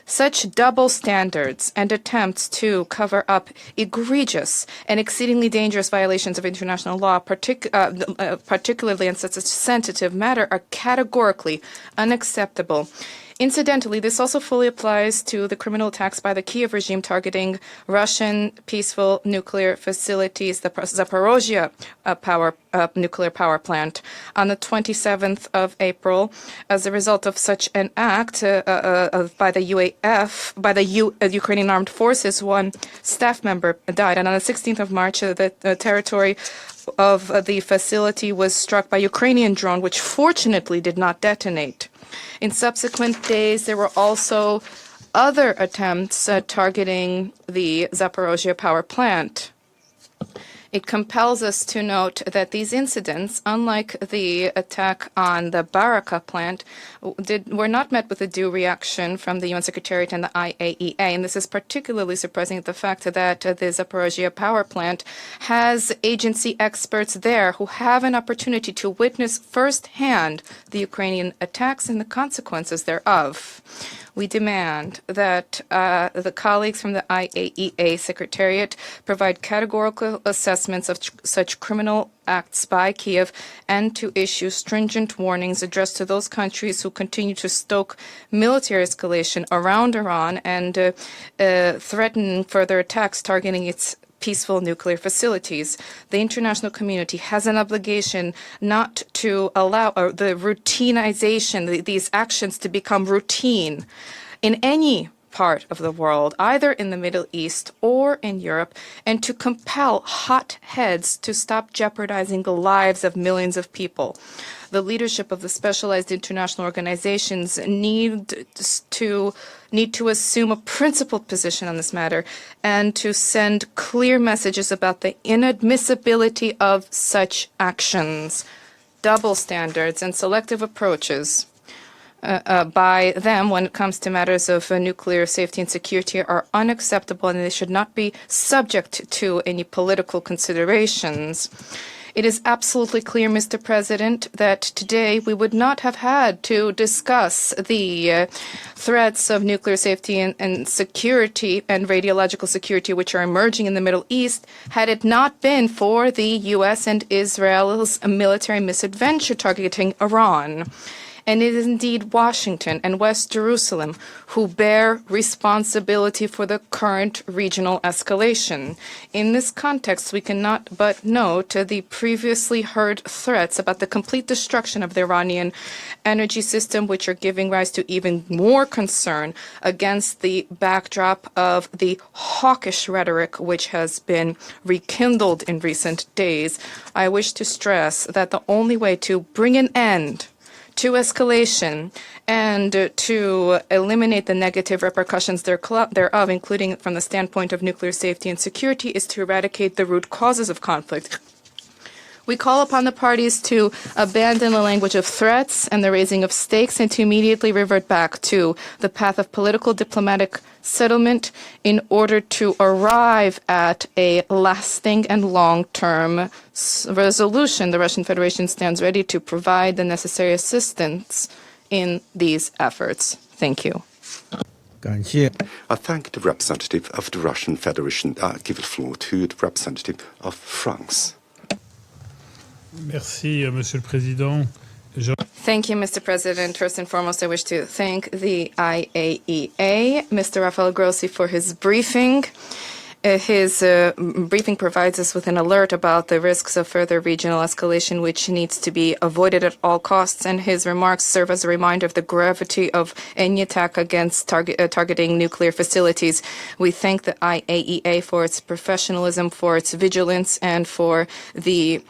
Such double standards and attempts to cover up egregious and exceedingly dangerous violations of international law, particularly in such a sensitive matter, are categorically unacceptable. Incidentally, this also fully applies to the criminal attacks by the Kiev regime targeting Russian peaceful nuclear facilities, the Zaporozhye nuclear power plant. On the 27th of April, as a result of such an act by the UAF, by the Ukrainian Armed Forces, one staff member died. And on the 16th of March, the territory of the facility was struck by a Ukrainian drone, which fortunately did not detonate. In subsequent days, there were also other attempts targeting the Zaporozhye power plant. It compels us to note that these incidents, unlike the attack on the Barakah plant, were not met with a due reaction from the UN Secretariat and the IAEA. And this is particularly surprising at the fact that the Zaporozhye power plant has agency experts there who have an opportunity to witness firsthand the Ukrainian attacks and the consequences thereof. We demand that the colleagues from the IAEA Secretariat provide categorical assessments of such criminal acts by Kiev and to issue stringent warnings addressed to those countries who continue to stoke military escalation around Iran and threaten further attacks targeting its peaceful nuclear facilities. The international community has an obligation not to allow the routinization, these actions to become routine in any part of the world, either in the Middle East or in Europe, and to compel hot heads to stop jeopardizing the lives of millions of people. The leadership of the specialized international organizations need to assume a principled position on this matter and to send clear messages about the inadmissibility of such actions. Double standards and selective approaches by them when it comes to matters of nuclear safety and security are unacceptable, and they should not be subject to any political considerations. It is absolutely clear, Mr. President, that today we would not have had to discuss the threats of nuclear safety and security and radiological security which are emerging in the Middle East had it not been for the U.S. and Israel's military misadventure targeting Iran. And it is indeed Washington and West Jerusalem who bear responsibility for the current regional escalation. In this context, we cannot but note the previously heard threats about the complete destruction of the Iranian energy system, which are giving rise to even more concern against the backdrop of the hawkish rhetoric which has been rekindled in recent days. I wish to stress that the only way to bring an end to escalation and to eliminate the negative repercussions thereof, including from the standpoint of nuclear safety and security, is to eradicate the root causes of conflict. We call upon the parties to abandon the language of threats and the raising of stakes and to immediately revert back to the path of political diplomatic settlement in order to arrive at a lasting and long-term resolution. The Russian Federation stands ready to provide the necessary assistance in these efforts. Thank you. 感谢。 I thank the representative of the Russian Federation. I give the floor to the representative of France. Merci, Monsieur le Président. Thank you, Mr. President. First and foremost, I wish to thank the IAEA, Mr. Rafael Grossi, for his briefing. His briefing provides us with an alert about the risks of further regional escalation, which needs to be avoided at all costs, and his remarks serve as a reminder of the gravity of any attack against targeting nuclear facilities. We thank the IAEA for its professionalism, for its vigilance, and for the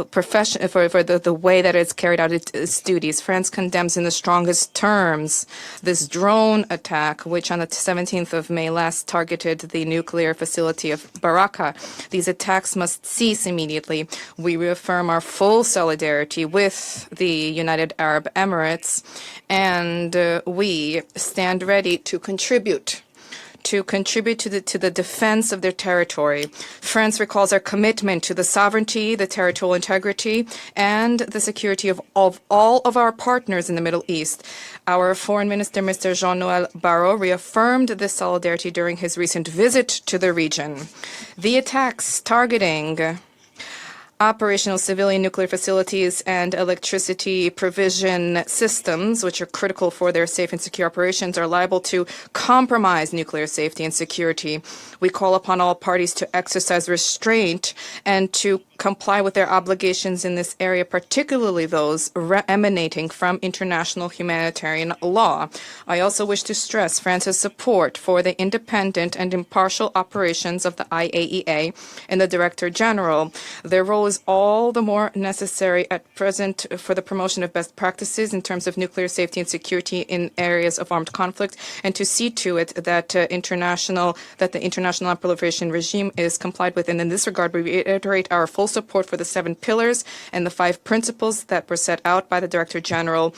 profession for the way that it's carried out its duties. France condemns in the strongest terms this drone attack, which on the 17th of May last targeted the nuclear facility of Barakah. These attacks must cease immediately. We reaffirm our full solidarity with the United Arab Emirates, and we stand ready to contribute to contribute to the defense of their territory. France recalls our commitment to the sovereignty, the territorial integrity, and the security of all of our partners in the Middle East. Our Foreign Minister, Mr. Jean-Noël Barrot, reaffirmed this solidarity during his recent visit to the region. The attacks targeting operational civilian nuclear facilities and electricity provision systems, which are critical for their safe and secure operations, are liable to compromise nuclear safety and security. We call upon all parties to exercise restraint and to comply with their obligations in this area, particularly those emanating from international humanitarian law. I also wish to stress France's support for the independent and impartial operations of the IAEA and the Director General. Their role is all the more necessary at present for the promotion of best practices in terms of nuclear safety and security in areas of armed conflict, and to see to it that the international non-proliferation regime is complied with. And in this regard, we reiterate our full support for the 7 pillars and the 5 principles that were set out by the Director General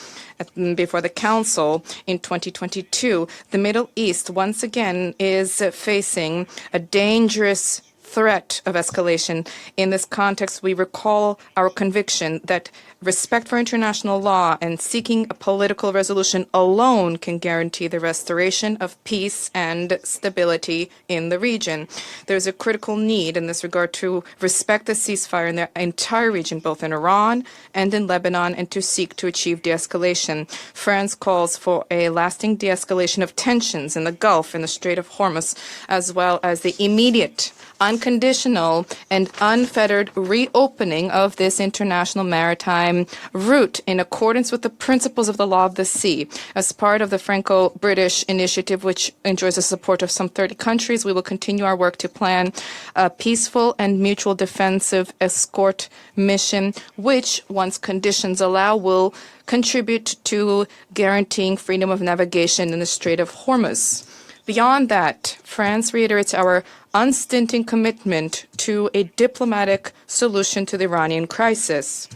before the Council in 2022. The Middle East, once again, is facing a dangerous threat of escalation. In this context, we recall our conviction that respect for international law and seeking a political resolution alone can guarantee the restoration of peace and stability in the region. There's a critical need in this regard to respect the ceasefire in the entire region, both in Iran and in Lebanon, and to seek to achieve de-escalation. France calls for a lasting de-escalation of tensions in the Gulf and the Strait of Hormuz, as well as the immediate, unconditional, and unfettered reopening of this international maritime route in accordance with the principles of the law of the sea. As part of the Franco-British initiative, which enjoys the support of some 30 countries, we will continue our work to plan a peaceful and mutual defensive escort mission, which, once conditions allow, will contribute to guaranteeing freedom of navigation in the Strait of Hormuz. Beyond that, France reiterates our unstinting commitment to a diplomatic solution to the Iranian crisis.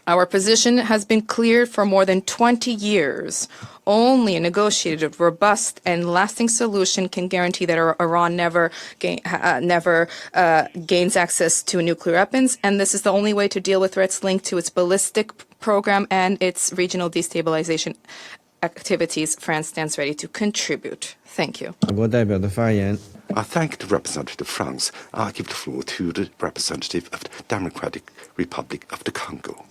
Our position has been clear for more than 20 years. Only a negotiated, robust, and lasting solution can guarantee that Iran never gains access to nuclear weapons, and this is the only way to deal with threats linked to its ballistic program and its regional destabilization activities. France stands ready to contribute. Thank you. 国代表的发言。 I thank the representative of France. I give the floor to the representative of the Democratic Republic of the Congo.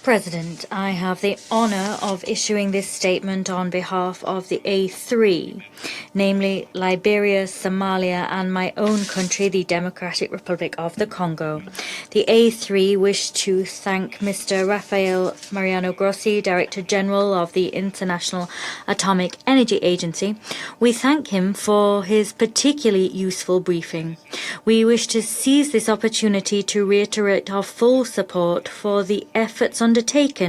President, I have the honour of issuing this statement on behalf of the A3, namely Liberia, Somalia, and my own country, the Democratic Republic of the Congo. The A3 wish to thank Mr. Rafael Mariano Grossi, Director General of the International Atomic Energy Agency. We thank him for his particularly useful briefing. We wish to seize this opportunity to reiterate our full support for the efforts undertaken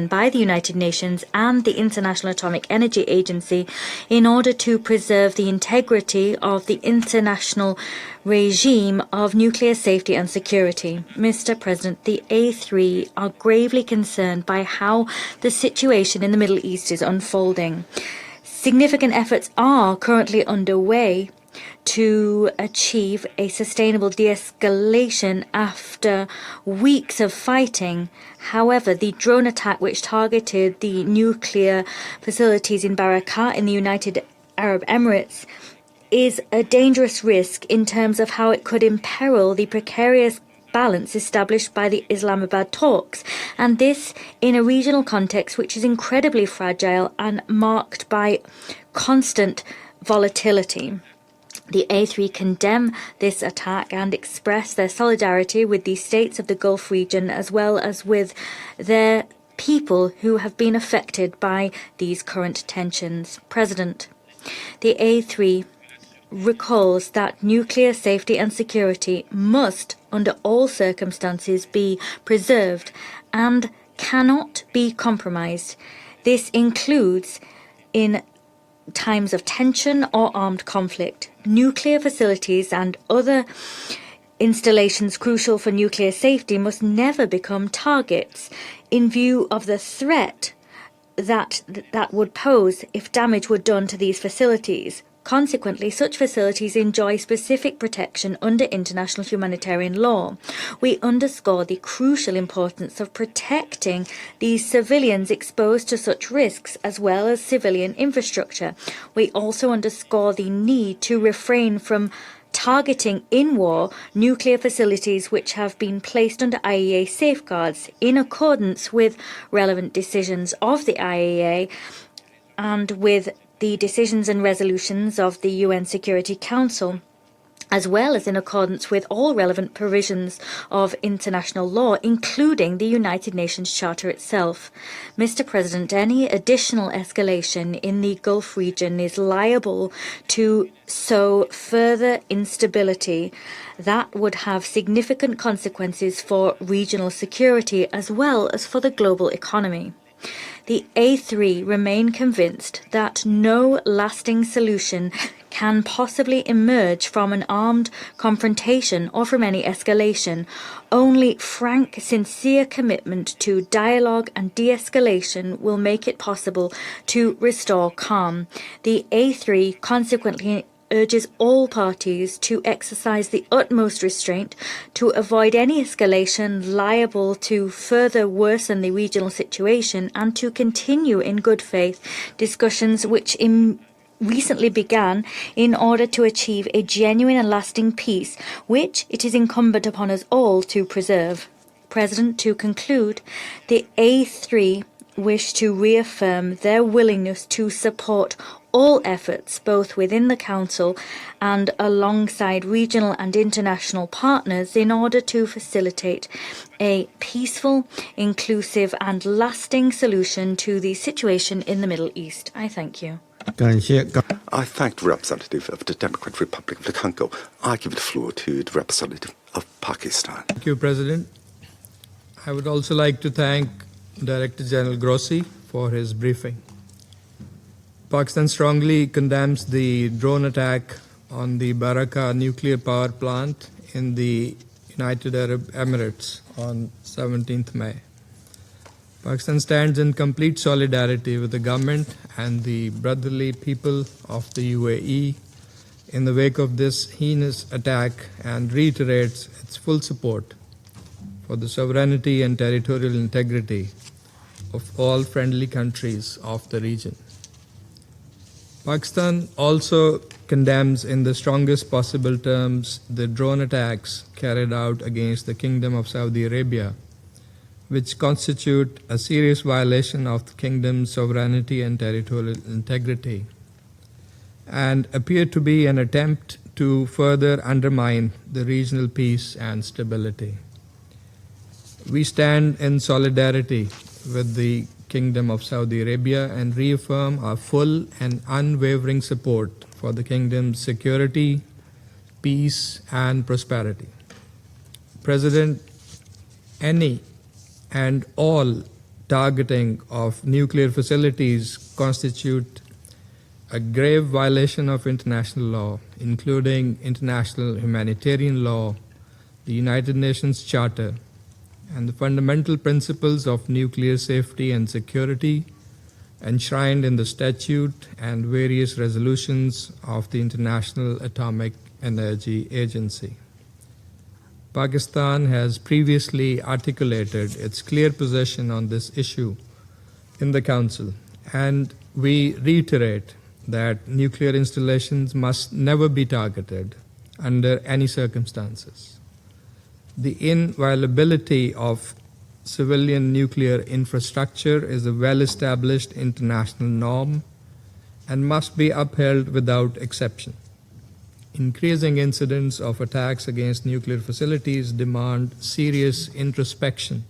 by the United Nations and the International Atomic Energy Agency in order to preserve the integrity of the international regime of nuclear safety and security. Mr. President, the A3 are gravely concerned by how the situation in the Middle East is unfolding. Significant efforts are currently underway to achieve a sustainable de-escalation after weeks of fighting. However, the drone attack which targeted the nuclear facilities in Barakah in the United Arab Emirates is a dangerous risk in terms of how it could imperil the precarious balance established by the Islamabad talks, and this in a regional context which is incredibly fragile and marked by constant volatility. The A3 condemn this attack and express their solidarity with the states of the Gulf region as well as with their people who have been affected by these current tensions. President, the A3 recalls that nuclear safety and security must, under all circumstances, be preserved and cannot be compromised. This includes in times of tension or armed conflict. Nuclear facilities and other installations crucial for nuclear safety must never become targets in view of the threat that would pose if damage were done to these facilities. Consequently, such facilities enjoy specific protection under international humanitarian law. We underscore the crucial importance of protecting these civilians exposed to such risks, as well as civilian infrastructure. We also underscore the need to refrain from targeting in war nuclear facilities which have been placed under IAEA safeguards in accordance with relevant decisions of the IAEA and with the decisions and resolutions of the UN Security Council, as well as in accordance with all relevant provisions of international law, including the United Nations Charter itself. Mr. President, any additional escalation in the Gulf region is liable to sow further instability that would have significant consequences for regional security as well as for the global economy. The A3 remain convinced that no lasting solution can possibly emerge from an armed confrontation or from any escalation. Only frank, sincere commitment to dialogue and de-escalation will make it possible to restore calm. The A3 consequently urges all parties to exercise the utmost restraint to avoid any escalation liable to further worsen the regional situation, and to continue in good faith discussions which recently began in order to achieve a genuine and lasting peace, which it is incumbent upon us all to preserve. President, to conclude, the A3 wish to reaffirm their willingness to support all efforts, both within the Council and alongside regional and international partners, in order to facilitate a peaceful, inclusive and lasting solution to the situation in the Middle East. I thank you. I thank the representative of the Democratic Republic of the Congo. I give the floor to the representative of Pakistan. Thank you, President. I would also like to thank Director General Grossi for his briefing. Pakistan strongly condemns the drone attack on the Barakah nuclear power plant in the United Arab Emirates on 17th May. Pakistan stands in complete solidarity with the government and the brotherly people of the UAE in the wake of this heinous attack, and reiterates its full support for the sovereignty and territorial integrity of all friendly countries of the region. Pakistan also condemns in the strongest possible terms the drone attacks carried out against the Kingdom of Saudi Arabia, which constitute a serious violation of the kingdom's sovereignty and territorial integrity, and appear to be an attempt to further undermine the regional peace and stability. We stand in solidarity with the Kingdom of Saudi Arabia and reaffirm our full and unwavering support for the kingdom's security, peace, and prosperity. President, any and all targeting of nuclear facilities constitute a grave violation of international law, including international humanitarian law, the United Nations Charter, and the fundamental principles of nuclear safety and security enshrined in the statute and various resolutions of the International Atomic Energy Agency. Pakistan has previously articulated its clear position on this issue in the Council, and we reiterate that nuclear installations must never be targeted under any circumstances. The inviolability of civilian nuclear infrastructure is a well-established international norm and must be upheld without exception. Increasing incidents of attacks against nuclear facilities demand serious introspection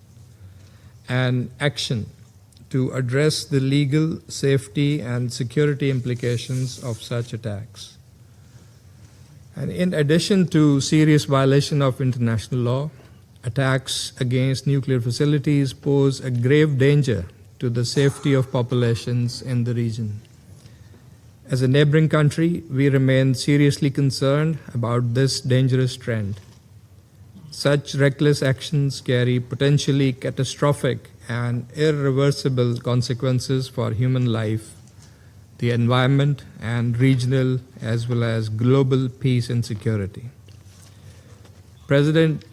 and action to address the legal, safety, and security implications of such attacks. And in addition to serious violation of international law, attacks against nuclear facilities pose a grave danger to the safety of populations in the region. As a neighboring country, we remain seriously concerned about this dangerous trend. Such reckless actions carry potentially catastrophic and irreversible consequences for human life, the environment, and regional as well as global peace and security. President,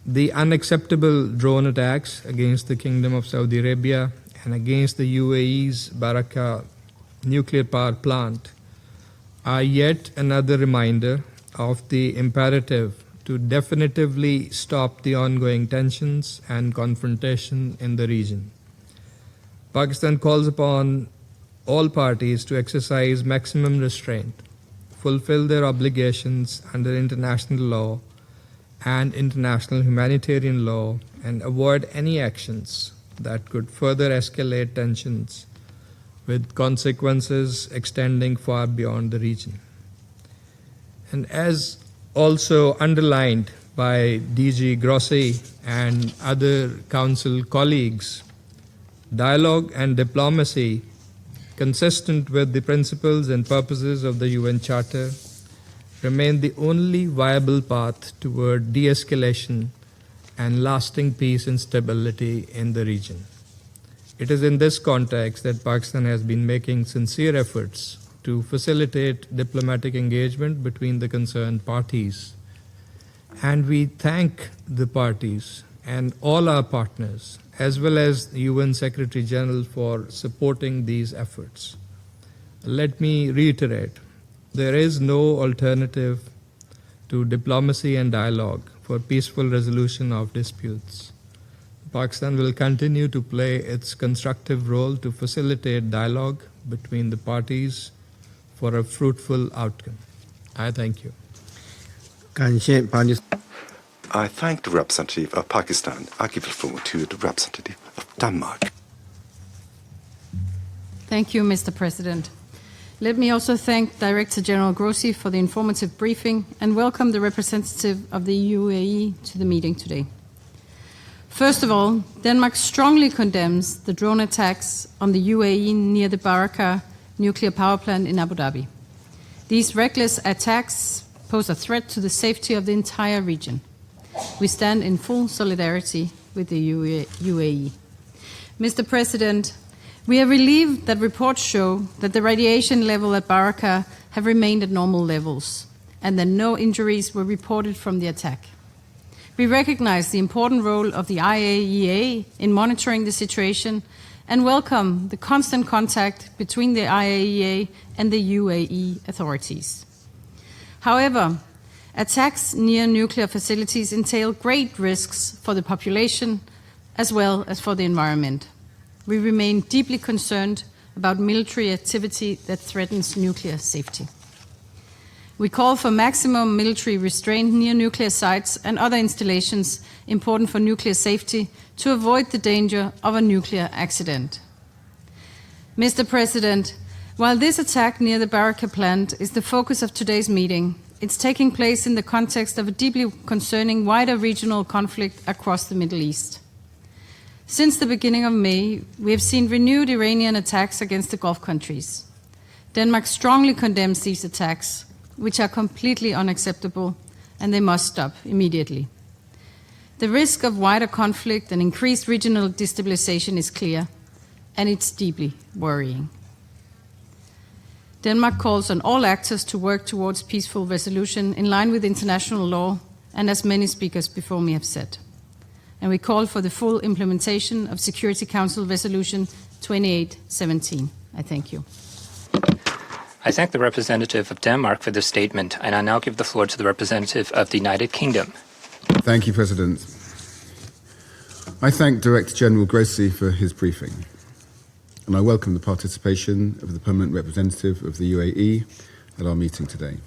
the unacceptable drone attacks against the Kingdom of Saudi Arabia and against the UAE's Barakah nuclear power plant are yet another reminder of the imperative to definitively stop the ongoing tensions and confrontation in the region. Pakistan calls upon all parties to exercise maximum restraint, fulfill their obligations under international law and international humanitarian law, and avoid any actions that could further escalate tensions with consequences extending far beyond the region. And as also underlined by DG Grossi and other Council colleagues, dialogue and diplomacy consistent with the principles and purposes of the UN Charter remain the only viable path toward de-escalation and lasting peace and stability in the region. It is in this context that Pakistan has been making sincere efforts to facilitate diplomatic engagement between the concerned parties. And we thank the parties and all our partners, as well as the UN Secretary General, for supporting these efforts. Let me reiterate, there is no alternative to diplomacy and dialogue for peaceful resolution of disputes. Pakistan will continue to play its constructive role to facilitate dialogue between the parties for a fruitful outcome. I thank you. 感谢巴基斯坦。 I thank the representative of Pakistan. I give the floor to the representative of Denmark. Thank you, Mr. President. Let me also thank Director General Grossi for the informative briefing and welcome the representative of the UAE to the meeting today. First of all, Denmark strongly condemns the drone attacks on the UAE near the Barakah nuclear power plant in Abu Dhabi. These reckless attacks pose a threat to the safety of the entire region. We stand in full solidarity with the UAE. Mr. President, we are relieved that reports show that the radiation level at Barakah have remained at normal levels and that no injuries were reported from the attack. We recognize the important role of the IAEA in monitoring the situation and welcome the constant contact between the IAEA and the UAE authorities. However, attacks near nuclear facilities entail great risks for the population as well as for the environment. We remain deeply concerned about military activity that threatens nuclear safety. We call for maximum military restraint near nuclear sites and other installations important for nuclear safety to avoid the danger of a nuclear accident. Mr. President, while this attack near the Barakah plant is the focus of today's meeting, it's taking place in the context of a deeply concerning wider regional conflict across the Middle East. Since the beginning of May, we have seen renewed Iranian attacks against the Gulf countries. Denmark strongly condemns these attacks, which are completely unacceptable, and they must stop immediately. The risk of wider conflict and increased regional destabilization is clear, and it's deeply worrying. Denmark calls on all actors to work towards peaceful resolution in line with international law, and as many speakers before me have said. And we call for the full implementation of Security Council Resolution 2817. I thank you. I thank the representative of Denmark for this statement, and I now give the floor to the representative of the United Kingdom. Thank you, President. I thank Director General Grossi for his briefing, and I welcome the participation of the permanent representative of the UAE at our meeting today.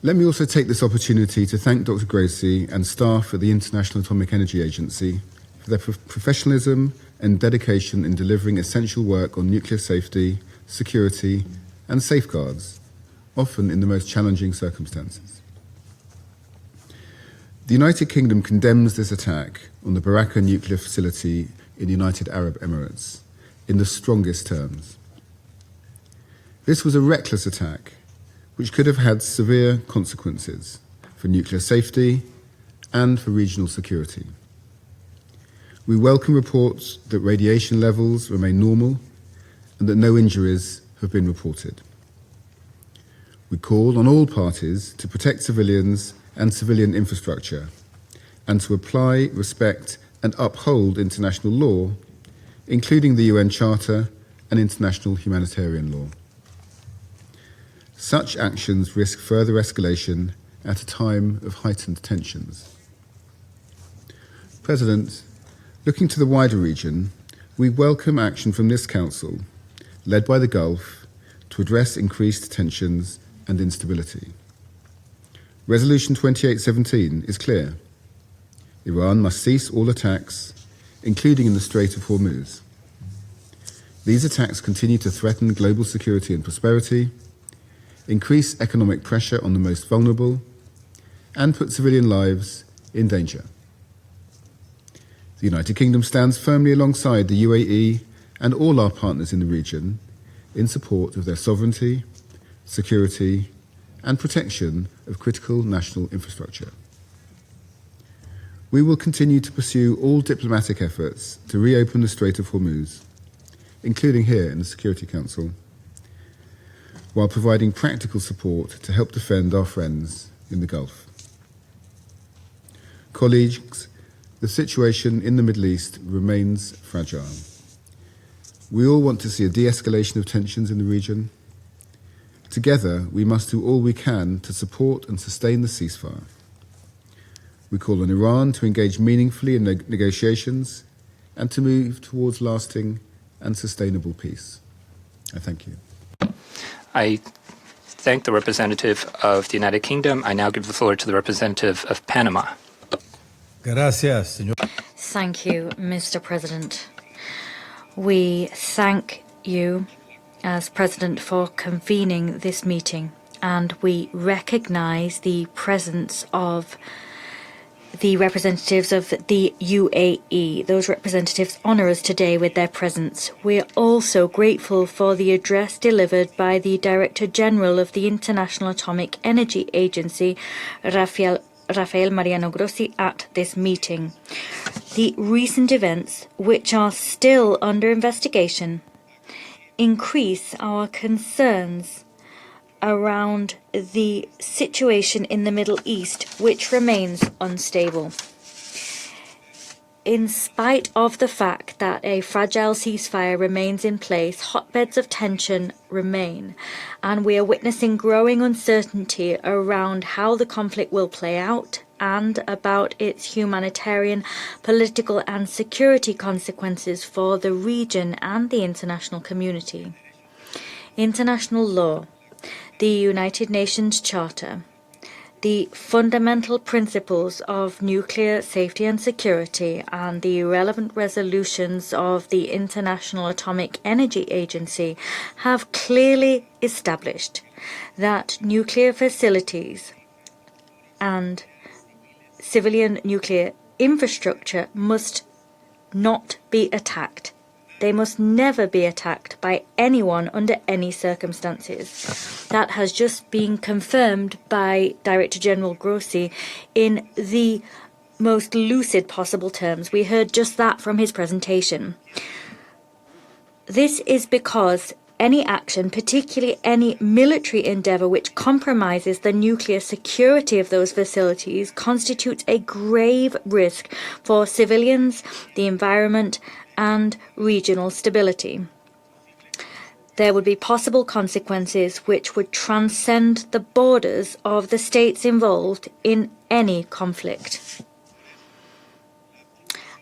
Let me also take this opportunity to thank Dr. Grossi and staff at the International Atomic Energy Agency for their professionalism and dedication in delivering essential work on nuclear safety, security, and safeguards, often in the most challenging circumstances. The United Kingdom condemns this attack on the Barakah nuclear facility in the United Arab Emirates in the strongest terms. This was a reckless attack which could have had severe consequences for nuclear safety and for regional security. We welcome reports that radiation levels remain normal and that no injuries have been reported. We call on all parties to protect civilians and civilian infrastructure and to apply, respect and uphold international law, including the UN Charter and international humanitarian law. Such actions risk further escalation at a time of heightened tensions. President, looking to the wider region, we welcome action from this Council, led by the Gulf, to address increased tensions and instability. Resolution 2817 is clear. Iran must cease all attacks, including in the Strait of Hormuz. These attacks continue to threaten global security and prosperity, increase economic pressure on the most vulnerable, and put civilian lives in danger. The United Kingdom stands firmly alongside the UAE and all our partners in the region in support of their sovereignty, security, and protection of critical national infrastructure. We will continue to pursue all diplomatic efforts to reopen the Strait of Hormuz, including here in the Security Council, while providing practical support to help defend our friends in the Gulf. Colleagues, the situation in the Middle East remains fragile. We all want to see a de-escalation of tensions in the region. Together, we must do all we can to support and sustain the ceasefire. We call on Iran to engage meaningfully in negotiations and to move towards lasting and sustainable peace. I thank you. I thank the representative of the United Kingdom. I now give the floor to the representative of Panama. Gracias, señor. Thank you, Mr. President. We thank you as President for convening this meeting, and we recognize the presence of the representatives of the UAE. Those representatives honor us today with their presence. We're also grateful for the address delivered by the Director General of the International Atomic Energy Agency, Rafael Mariano Grossi, at this meeting. The recent events, which are still under investigation, increase our concerns around the situation in the Middle East, which remains unstable. In spite of the fact that a fragile ceasefire remains in place, hotbeds of tension remain, and we are witnessing growing uncertainty around how the conflict will play out and about its humanitarian, political and security consequences for the region and the international community. International law, the United Nations Charter, the fundamental principles of nuclear safety and security, and the relevant resolutions of the International Atomic Energy Agency have clearly established that nuclear facilities and civilian nuclear infrastructure must not be attacked. They must never be attacked by anyone under any circumstances. That has just been confirmed by Director General Grossi in the most lucid possible terms. We heard just that from his presentation. This is because any action, particularly any military endeavour which compromises the nuclear security of those facilities, constitutes a grave risk for civilians, the environment, and regional stability. There would be possible consequences which would transcend the borders of the states involved in any conflict.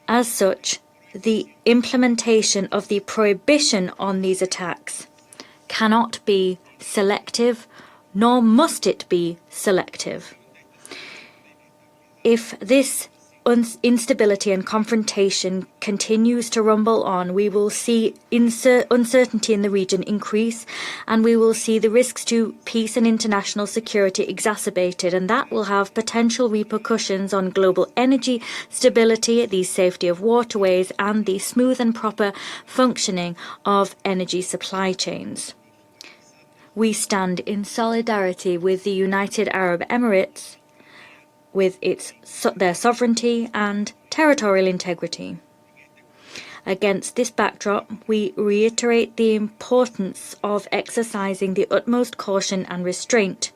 As such, the implementation of the prohibition on these attacks cannot be selective, nor must it be selective. If this instability and confrontation continues to rumble on, we will see uncertainty in the region increase, and we will see the risks to peace and international security exacerbated, and that will have potential repercussions on global energy stability, the safety of waterways, and the smooth and proper functioning of energy supply chains. We stand in solidarity with the United Arab Emirates, with their sovereignty and territorial integrity. Against this backdrop, we reiterate the importance of exercising the utmost caution and restraint,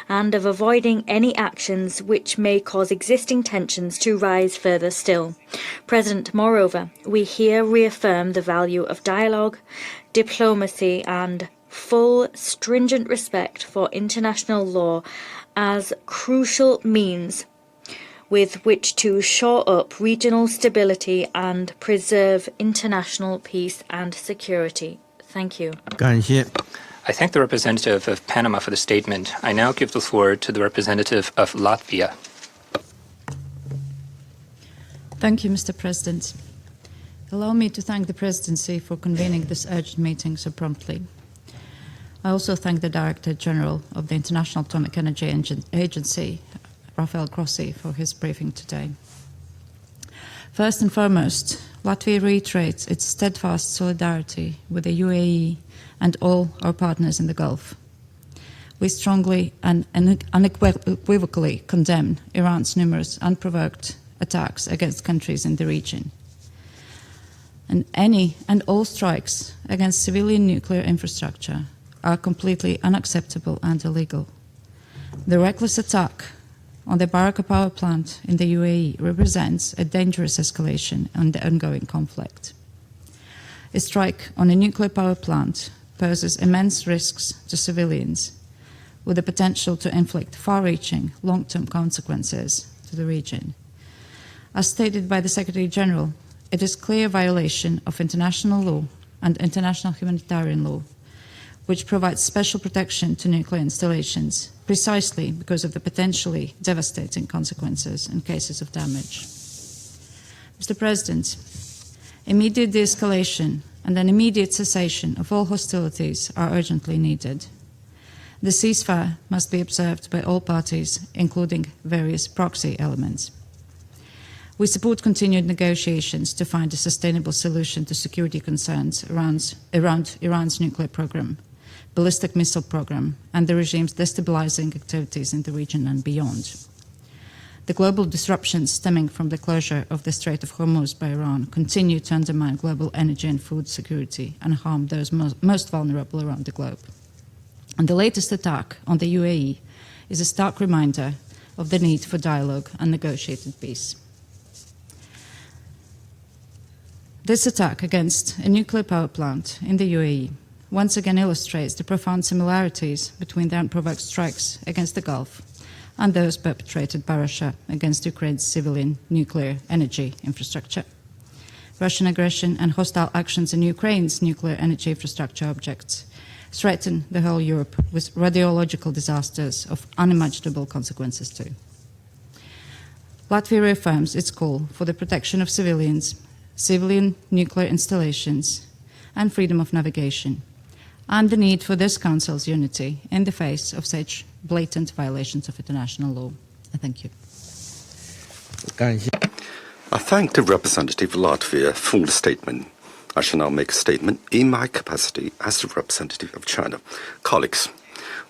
and of avoiding any actions which may cause existing tensions to rise further still. President, moreover, we here reaffirm the value of dialogue, diplomacy, and full, stringent respect for international law as crucial means with which to shore up regional stability and preserve international peace and security. Thank you. 感谢。 I thank the representative of Panama for the statement. I now give the floor to the representative of Latvia. Thank you, Mr. President. Allow me to thank the Presidency for convening this urgent meeting so promptly. I also thank the Director General of the International Atomic Energy Agency, Rafael Grossi, for his briefing today. First and foremost, Latvia reiterates its steadfast solidarity with the UAE and all our partners in the Gulf. We strongly and unequivocally condemn Iran's numerous unprovoked attacks against countries in the region. And any and all strikes against civilian nuclear infrastructure are completely unacceptable and illegal. The reckless attack on the Barakah power plant in the UAE represents a dangerous escalation in the ongoing conflict. A strike on a nuclear power plant poses immense risks to civilians, with the potential to inflict far-reaching long-term consequences to the region. As stated by the Secretary General, it is a clear violation of international law and international humanitarian law, which provides special protection to nuclear installations precisely because of the potentially devastating consequences in cases of damage. Mr. President, immediate de-escalation and an immediate cessation of all hostilities are urgently needed. The ceasefire must be observed by all parties, including various proxy elements. We support continued negotiations to find a sustainable solution to security concerns around Iran's nuclear program, ballistic missile program, and the regime's destabilizing activities in the region and beyond. The global disruptions stemming from the closure of the Strait of Hormuz by Iran continue to undermine global energy and food security and harm those most vulnerable around the globe. And the latest attack on the UAE is a stark reminder of the need for dialogue and negotiated peace. This attack against a nuclear power plant in the UAE once again illustrates the profound similarities between the unprovoked strikes against the Gulf and those perpetrated by Russia against Ukraine's civilian nuclear energy infrastructure. Russian aggression and hostile actions in Ukraine's nuclear energy infrastructure objects threaten the whole Europe with radiological disasters of unimaginable consequences too. Latvia reaffirms its call for the protection of civilians, civilian nuclear installations, and freedom of navigation, and the need for this Council's unity in the face of such blatant violations of international law. I thank you. 感谢。 I thank the representative of Latvia for the statement. I shall now make a statement in my capacity as the representative of China. Colleagues,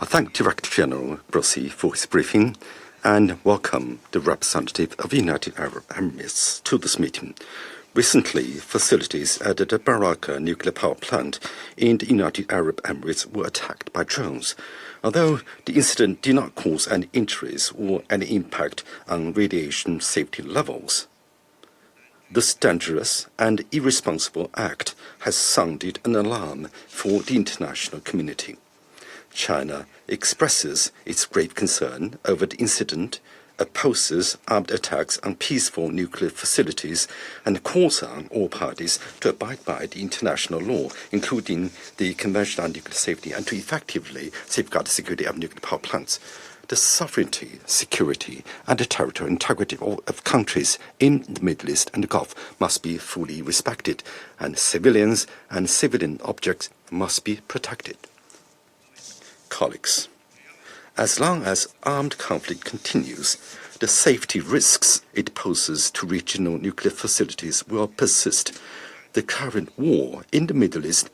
I thank Director General Grossi for his briefing and welcome the representative of the United Arab Emirates to this meeting. Recently, facilities at the Barakah nuclear power plant in the United Arab Emirates were attacked by drones. Although the incident did not cause any injuries or any impact on radiation safety levels, this dangerous and irresponsible act has sounded an alarm for the international community. China expresses its grave concern over the incident, opposes armed attacks on peaceful nuclear facilities, and calls on all parties to abide by the international law, including the Convention on Nuclear Safety, and to effectively safeguard the security of nuclear power plants. The sovereignty, security, and the territorial integrity of countries in the Middle East and the Gulf must be fully respected, and civilians and civilian objects must be protected. Colleagues, as long as armed conflict continues, the safety risks it poses to regional nuclear facilities will persist. The current war in the Middle East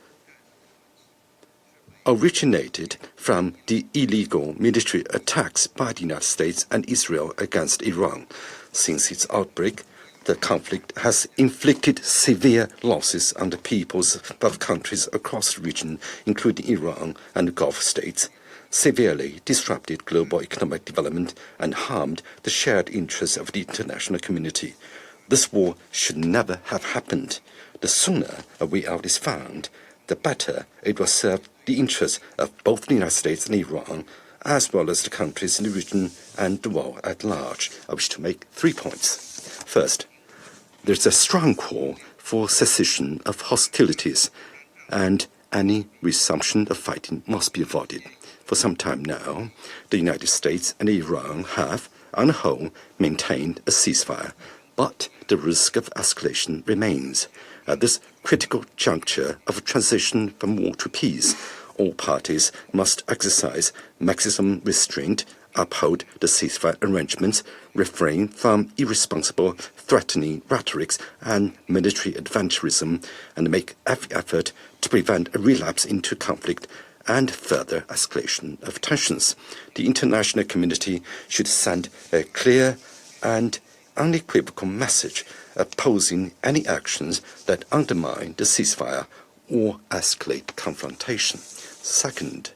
originated from the illegal military attacks by the United States and Israel against Iran. Since its outbreak, the conflict has inflicted severe losses on the peoples of countries across the region, including Iran and the Gulf states, severely disrupted global economic development, and harmed the shared interests of the international community. This war should never have happened. The sooner a way out is found, the better it will serve the interests of both the United States and Iran, as well as the countries in the region and the world at large. I wish to make 3 points. First, there's a strong call for cessation of hostilities, and any resumption of fighting must be avoided. For some time now, the United States and Iran have, on the whole, maintained a ceasefire, but the risk of escalation remains. At this critical juncture of a transition from war to peace, all parties must exercise maximum restraint, uphold the ceasefire arrangements, refrain from irresponsible, threatening rhetorics and military adventurism, and make every effort to prevent a relapse into conflict and further escalation of tensions. The international community should send a clear and unequivocal message opposing any actions that undermine the ceasefire or escalate confrontation. Second,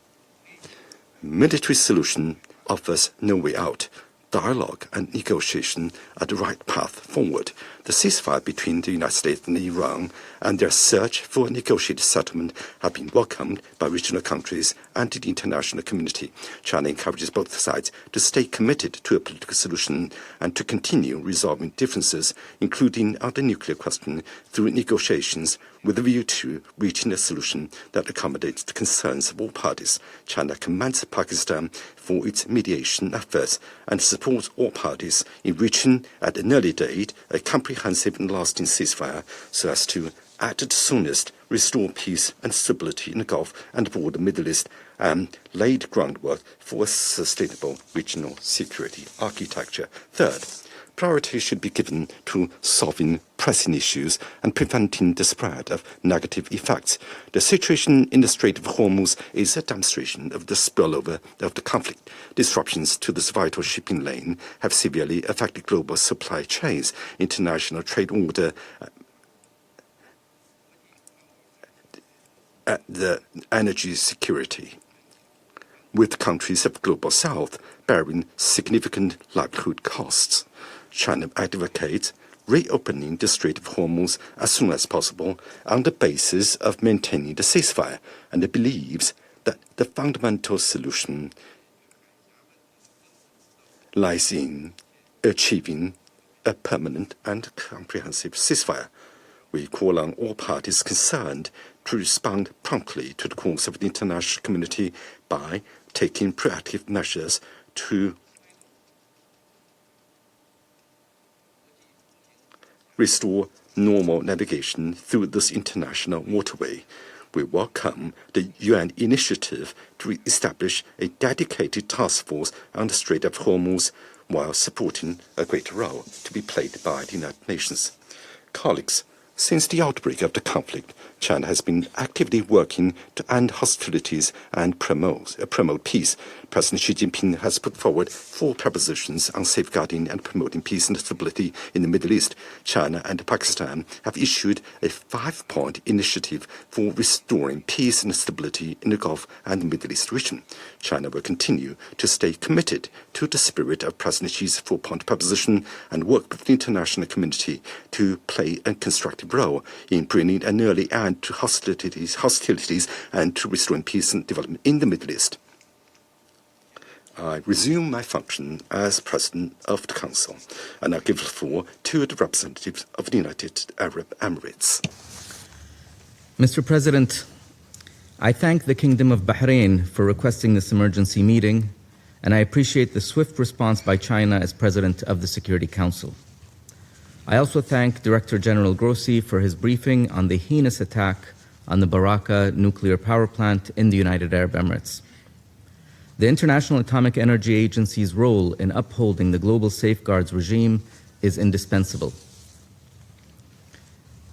military solution offers no way out. Dialogue and negotiation are the right path forward. The ceasefire between the United States and Iran and their search for a negotiated settlement have been welcomed by regional countries and the international community. China encourages both sides to stay committed to a political solution and to continue resolving differences, including on the nuclear question, through negotiations with a view to reaching a solution that accommodates the concerns of all parties. China commends Pakistan for its mediation efforts and supports all parties in reaching, at an early date, a comprehensive and lasting ceasefire so as to, at the soonest, restore peace and stability in the Gulf and the broader Middle East and laid groundwork for a sustainable regional security architecture. Third, priority should be given to solving pressing issues and preventing the spread of negative effects. The situation in the Strait of Hormuz is a demonstration of the spillover of the conflict. Disruptions to this vital shipping lane have severely affected global supply chains, international trade order, the energy security, with countries of the global south bearing significant livelihood costs. China advocates reopening the Strait of Hormuz as soon as possible on the basis of maintaining the ceasefire, and it believes that the fundamental solution lies in achieving a permanent and comprehensive ceasefire. We call on all parties concerned to respond promptly to the calls of the international community by taking proactive measures to restore normal navigation through this international waterway. We welcome the UN initiative to establish a dedicated task force on the Strait of Hormuz while supporting a greater role to be played by the United Nations. Colleagues, since the outbreak of the conflict, China has been actively working to end hostilities and promote peace. President Xi Jinping has put forward 4 propositions on safeguarding and promoting peace and stability in the Middle East. China and Pakistan have issued a 5-point initiative for restoring peace and stability in the Gulf and the Middle East region. China will continue to stay committed to the spirit of President Xi's 4-point proposition and work with the international community to play a constructive role in bringing an early end to hostilities and to restoring peace and development in the Middle East. I resume my function as President of the Council, and I give the floor to the representatives of the United Arab Emirates. Mr. President, I thank the Kingdom of Bahrain for requesting this emergency meeting, and I appreciate the swift response by China as President of the Security Council. I also thank Director General Grossi for his briefing on the heinous attack on the Barakah nuclear power plant in the United Arab Emirates. The International Atomic Energy Agency's role in upholding the global safeguards regime is indispensable.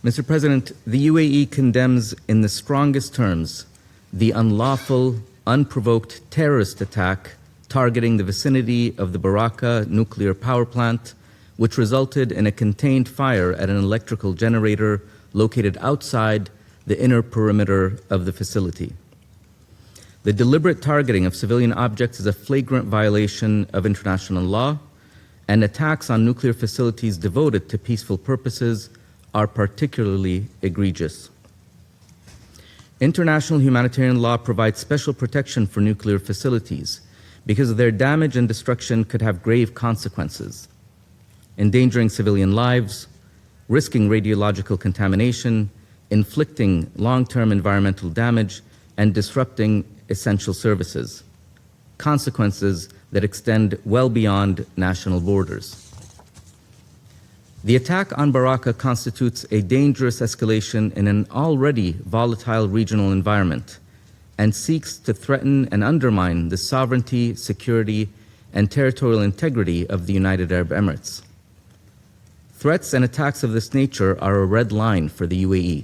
Mr. President, the UAE condemns in the strongest terms the unlawful, unprovoked terrorist attack targeting the vicinity of the Barakah nuclear power plant, which resulted in a contained fire at an electrical generator located outside the inner perimeter of the facility. The deliberate targeting of civilian objects is a flagrant violation of international law, and attacks on nuclear facilities devoted to peaceful purposes are particularly egregious. International humanitarian law provides special protection for nuclear facilities because their damage and destruction could have grave consequences, endangering civilian lives, risking radiological contamination, inflicting long-term environmental damage, and disrupting essential services, consequences that extend well beyond national borders. The attack on Barakah constitutes a dangerous escalation in an already volatile regional environment and seeks to threaten and undermine the sovereignty, security, and territorial integrity of the United Arab Emirates. Threats and attacks of this nature are a red line for the UAE,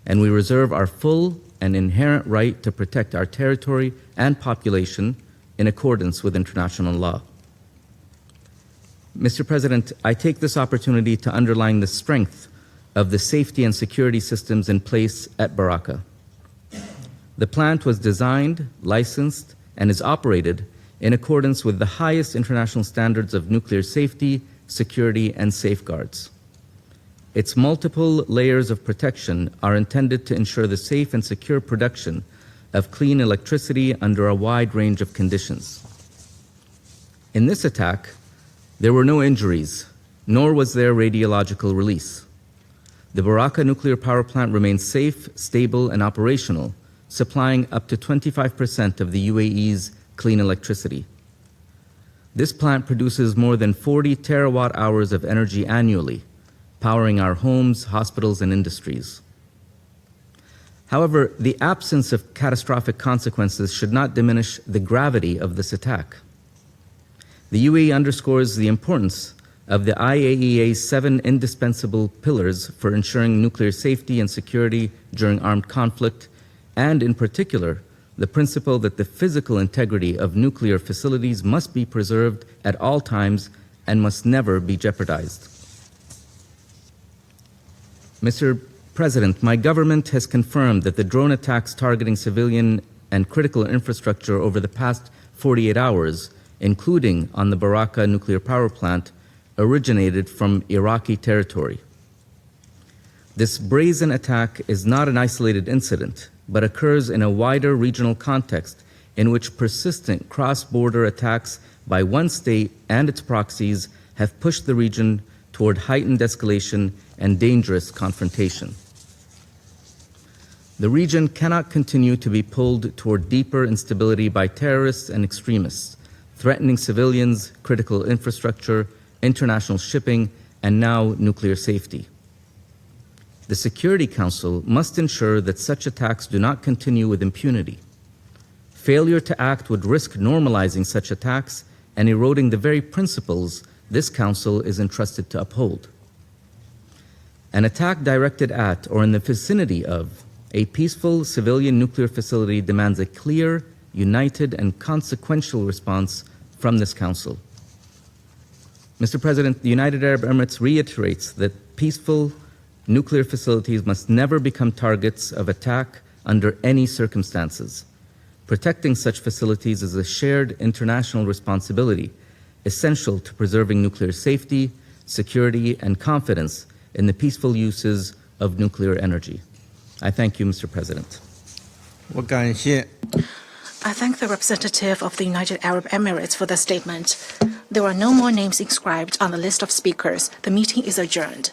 and we reserve our full and inherent right to protect our territory and population in accordance with international law. Mr. President, I take this opportunity to underline the strength of the safety and security systems in place at Barakah. The plant was designed, licensed, and is operated in accordance with the highest international standards of nuclear safety, security, and safeguards. Its multiple layers of protection are intended to ensure the safe and secure production of clean electricity under a wide range of conditions. In this attack, there were no injuries, nor was there radiological release. The Barakah nuclear power plant remains safe, stable, and operational, supplying up to 25% of the UAE's clean electricity. This plant produces more than 40 terawatt hours of energy annually, powering our homes, hospitals, and industries. However, the absence of catastrophic consequences should not diminish the gravity of this attack. The UAE underscores the importance of the IAEA's 7 indispensable pillars for ensuring nuclear safety and security during armed conflict, and in particular, the principle that the physical integrity of nuclear facilities must be preserved at all times and must never be jeopardized. Mr. President, my government has confirmed that the drone attacks targeting civilian and critical infrastructure over the past 48 hours, including on the Barakah nuclear power plant, originated from Iraqi territory. This brazen attack is not an isolated incident, but occurs in a wider regional context in which persistent cross-border attacks by one state and its proxies have pushed the region toward heightened escalation and dangerous confrontation. The region cannot continue to be pulled toward deeper instability by terrorists and extremists, threatening civilians, critical infrastructure, international shipping, and now nuclear safety. The Security Council must ensure that such attacks do not continue with impunity. Failure to act would risk normalizing such attacks and eroding the very principles this Council is entrusted to uphold. An attack directed at or in the vicinity of a peaceful civilian nuclear facility demands a clear, united, and consequential response from this Council. Mr. President, the United Arab Emirates reiterates that peaceful nuclear facilities must never become targets of attack under any circumstances. Protecting such facilities is a shared international responsibility, essential to preserving nuclear safety, security, and confidence in the peaceful uses of nuclear energy. I thank you, Mr. President. I thank the representative of the United Arab Emirates for the statement. There are no more names inscribed on the list of speakers. The meeting is adjourned.